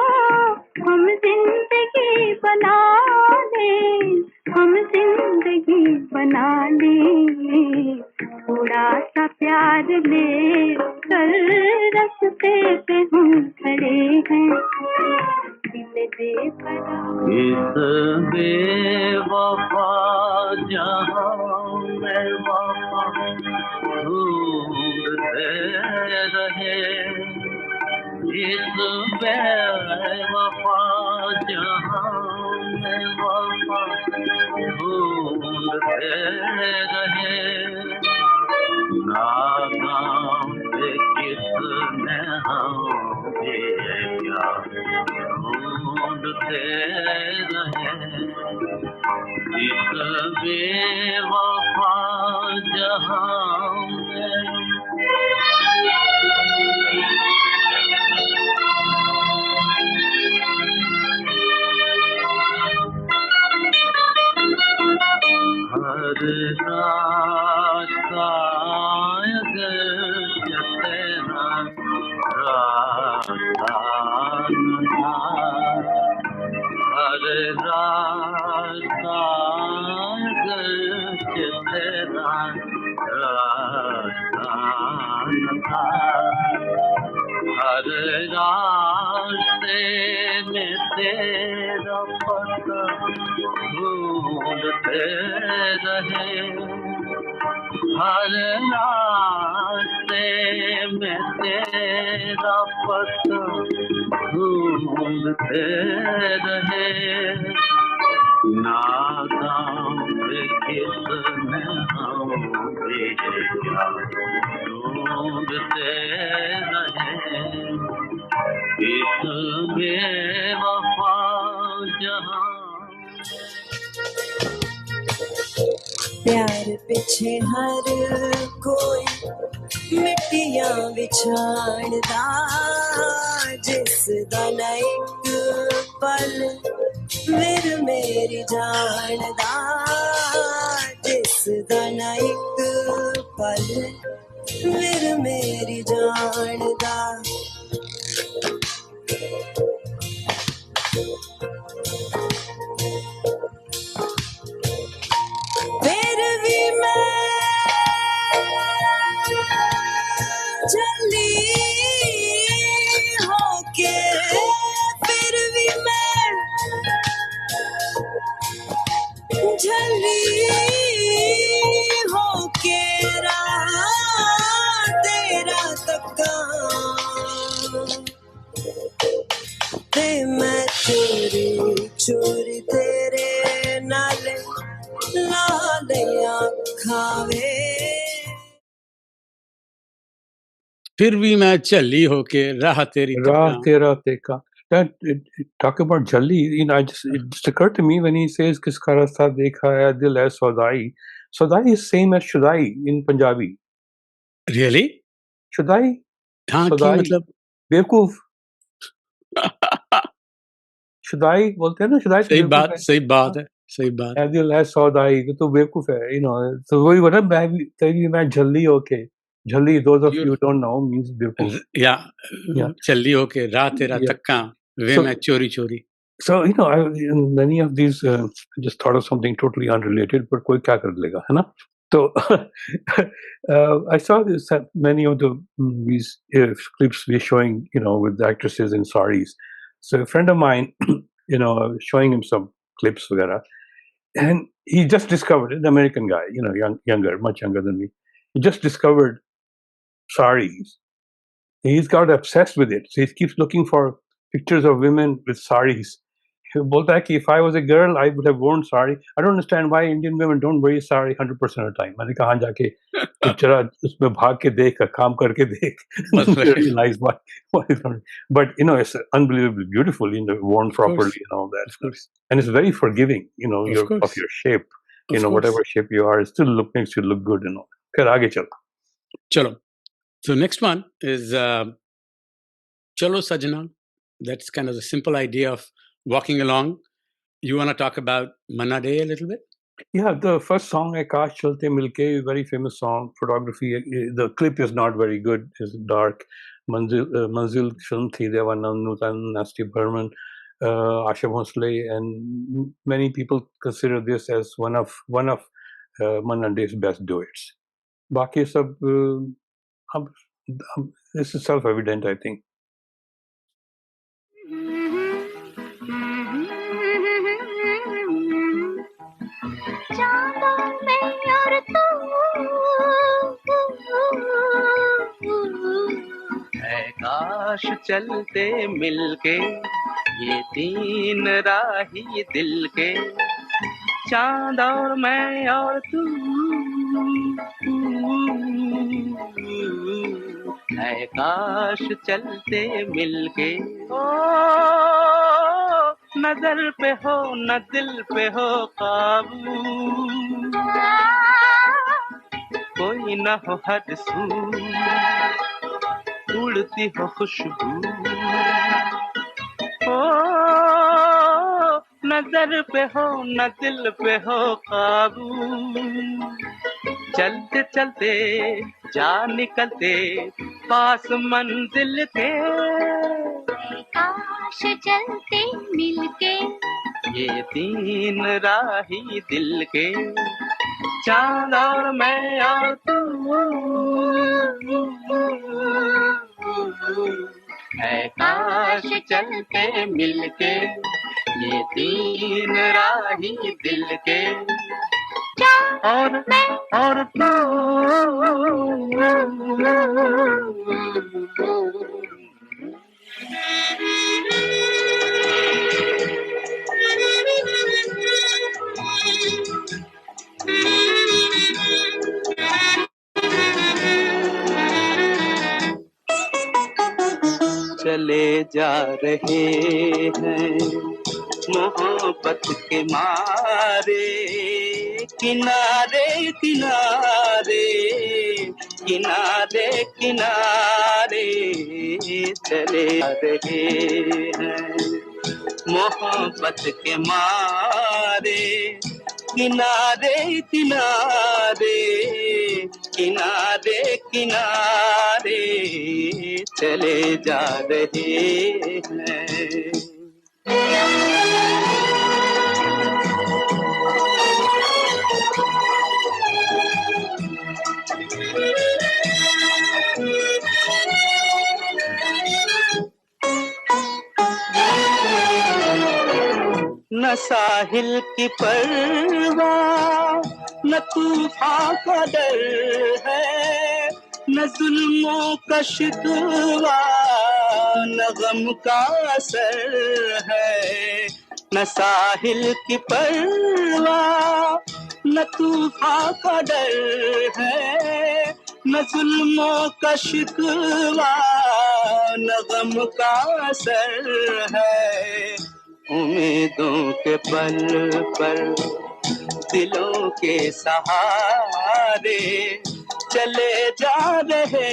हम जिंदगी बना ले, हम जिंदगी बना ले, थोड़ा सा प्यार ले कर, रास्ते पे हम खड़े हैं दिल बेकरार। इस बेवफा जहां में वफा ढूंढते रहे, इस बेवफा जहां में वफा ढूंढते रहे, नेहाओं भी क्या ढूंढते रहे इस बेवफा जहां में। हर रास्ता अगर तेरा रास्ता न था, हर रास्ता अगर तेरा रास्ता न था, हर रास्ते में तेरा पता ढूंढते रहे, हर रास्ते में तेरा पता ढूंढते रहे, नाकाम किसने हमें क्या ढूंढते रहे इस बेवफा जहां। प्यार पीछे हर कोई मिट्टियां बिछाड़दा, जिस दा ना इक पल फिर मेरी जानदा, जिस दा ना इक पल फिर मेरी जानदा। फिर भी मैं झल्ली होके, फिर भी मैं झल्ली होके राह तेरा तक्का, ते मैं चोरी चोरी तेरे नाले लालियां खावे। फिर भी मैं झल्ली होके राह तेरी Ra तक्का। Tera Teka. Talk about Jalli, it just occurred to me when he says Kiska rasta dekha hai dil hai Saudai. Saudai is same as Shudai in Punjabi. Really? Shudai, हाँ, की Saudai, मतलब? बेवकूफ। शुदाई बोलते हैं ना, शुदाई तो सही बेवकूफ बात, है। सही बात है, सही बात। है दिल है सौदाई, तो बेवकूफ है, तो वही बोला, मैं झल्ली होके, झल्ली, those of you who don't know means बेवकूफ। Yeah. चल्ली होके राह तेरा Yeah. तक्का, वे So- मैं चोरी चोरी। So, in many of these, I just thought of something totally unrelated, but कोई क्या कर लेगा, है ना? So, I saw this, many of these clips we're showing, with the actresses in saris. So a friend of mine, I was showing him some clips, वगैरह, and he just discovered, an American guy, younger, much younger than me. He just discovered saris. He's got obsessed with it. So he keeps looking for pictures of women with saris. बोलता है कि if I was a girl, I would have worn sari. I don't understand why Indian women don't wear sari 100% of the time. मैंने कहा जाके जरा उसमें भाग के देख, काम करके देख, realize why it's not. But it's unbelievably beautiful, worn properly and all that. Of course. And it's very forgiving, course. of your shape. Of course. Whatever shape you are, it still makes you look good and all. फिर आगे चलो. चलो. So next one is Chalo Sajna. That's kind of the simple idea of walking along. You want to talk about Manna Day a little bit? Yeah, the first song, Akash Chalte Milke, very famous song. Photography, the clip is not very good. It's dark. Manzil film thi, Devanand Nutan, Nasty Burman, Asha Bhonsle, and many people consider this as one of Manna Day's best duets. Baki sab, this is self-evident, I think. चांदों में और तू है काश चलते मिलके ये तीन राही दिल के, चांद और मैं और तू, है काश चलते मिलके ओ नजर पे हो न दिल पे हो काबू कोई न हो हद सू उड़ती हो खुशबू ओ नजर पे हो न दिल पे हो काबू चलते चलते जा निकलते पास मंजिल के काश चलते मिलके ये तीन राही दिल के चांद और मैं और तू है काश चलते मिलके ये तीन राही दिल के और मैं और तू चले जा रहे हैं मोहब्बत के मारे किनारे किनारे किनारे किनारे चले जा रहे हैं मोहब्बत के मारे किनारे किनारे किनारे किनारे चले जा रहे हैं न साहिल की परवाह न तूफान का डर है न जुल्मों का शिकवा न गम का असर है न साहिल की परवाह न तूफान का डर है न जुल्मों का शिकवा न गम का असर है उम्मीदों के पल पर दिलों के सहारे चले जा रहे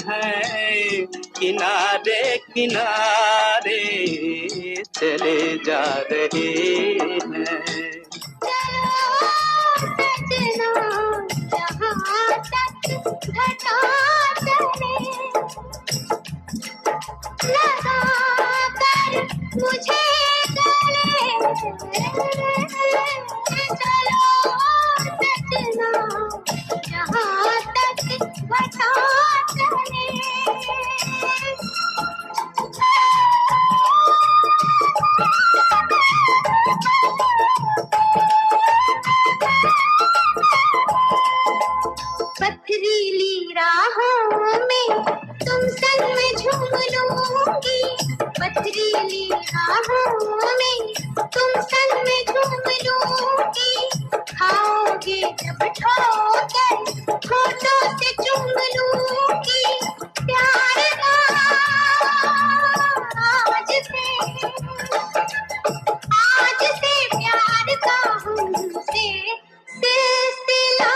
हैं किनारे किनारे चले जा रहे हैं जहाँ तक घटा चले लगा कर मुझे गले चलो सजना जहाँ तक घटा चले पथरीली राहों में तुम संग में झूम लूंगी पथरीली राहों में तुम संग में झूम लूंगी खाओगे जब ठोकर होठों से चूम लूंगी प्यार आज से प्यार का हमसे सिलसिला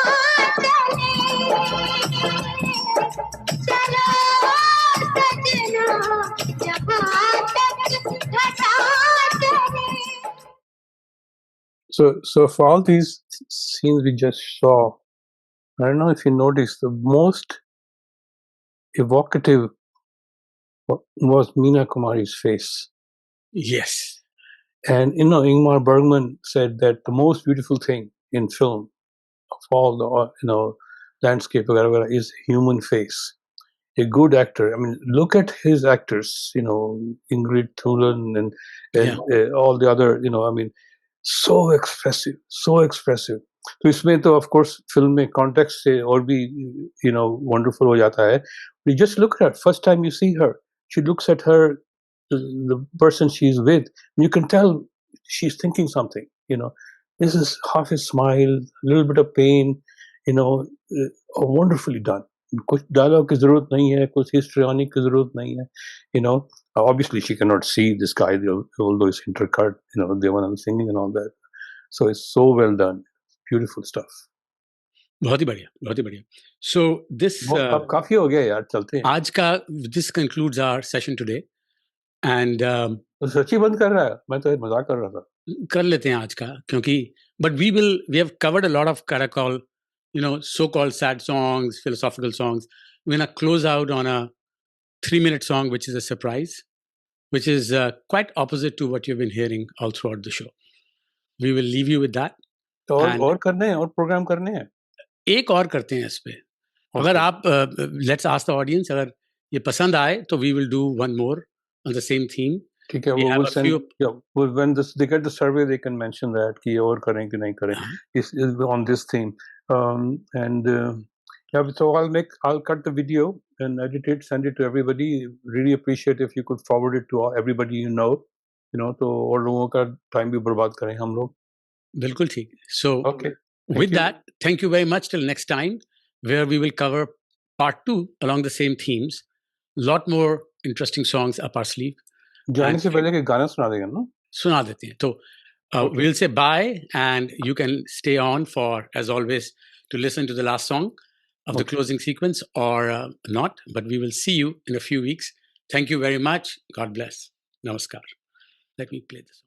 So for all these scenes we just saw, I don't know if you noticed, the most evocative was Meena Kumari's face. Yes. And Ingmar Bergman said that the most beautiful thing in film of all the landscape is human face. A good actor. I mean, look at his actors. Ingrid Thulan and all the other. So expressive, so expressive. तो इसमें तो of course film में context से और भी wonderful हो जाता है. You just look at her. First time you see her, she looks at her, the person she's with. You can tell she's thinking something. This is half a smile, a little bit of pain. Wonderfully done. कुछ dialogue की ज़रूरत नहीं है, कुछ histrionic की ज़रूरत नहीं है, you know. Obviously she cannot see this guy, although it's intercut, you know, Devanand singing and all that. So it's so well done. Beautiful stuff. बहुत ही बढ़िया, बहुत ही बढ़िया. So this वो अब काफ़ी हो गया यार, चलते हैं. आज का this concludes our session today and तो सच्ची बंद कर रहा है? मैं तो मजाक कर रहा था. कर लेते हैं आज का, क्योंकि but we have covered a lot of Caracol, you know, so-called sad songs, philosophical songs. We're gonna close out on a 3-minute song which is a surprise, which is quite opposite to what you've been hearing all throughout the show. We will leave you with that. और करने हैं, और programme करने हैं. एक और करते हैं इस पे. अगर आप let's ask the audience, अगर ये पसंद आए तो we will do one more on the same theme. ठीक है, वो will send, when they get the survey they can mention that कि और करें कि नहीं करें. Is on this theme. And yeah, so I'll cut the video and edit it, send it to everybody. Really appreciate if you could forward it to everybody you know, तो और लोगों का टाइम भी बर्बाद करें हम लोग. बिल्कुल ठीक. So okay, with that, thank you very much. Till next time, where we will cover part 2 along the same themes. Lot more interesting songs up our sleeve. जाने से पहले के गाना सुना देगा ना? सुना देते हैं. तो we'll say bye, and you can stay on for, as always, to listen to the last song of the closing sequence or not. But we will see you in a few weeks. Thank you very much. God bless. Namaskar. Let me play this.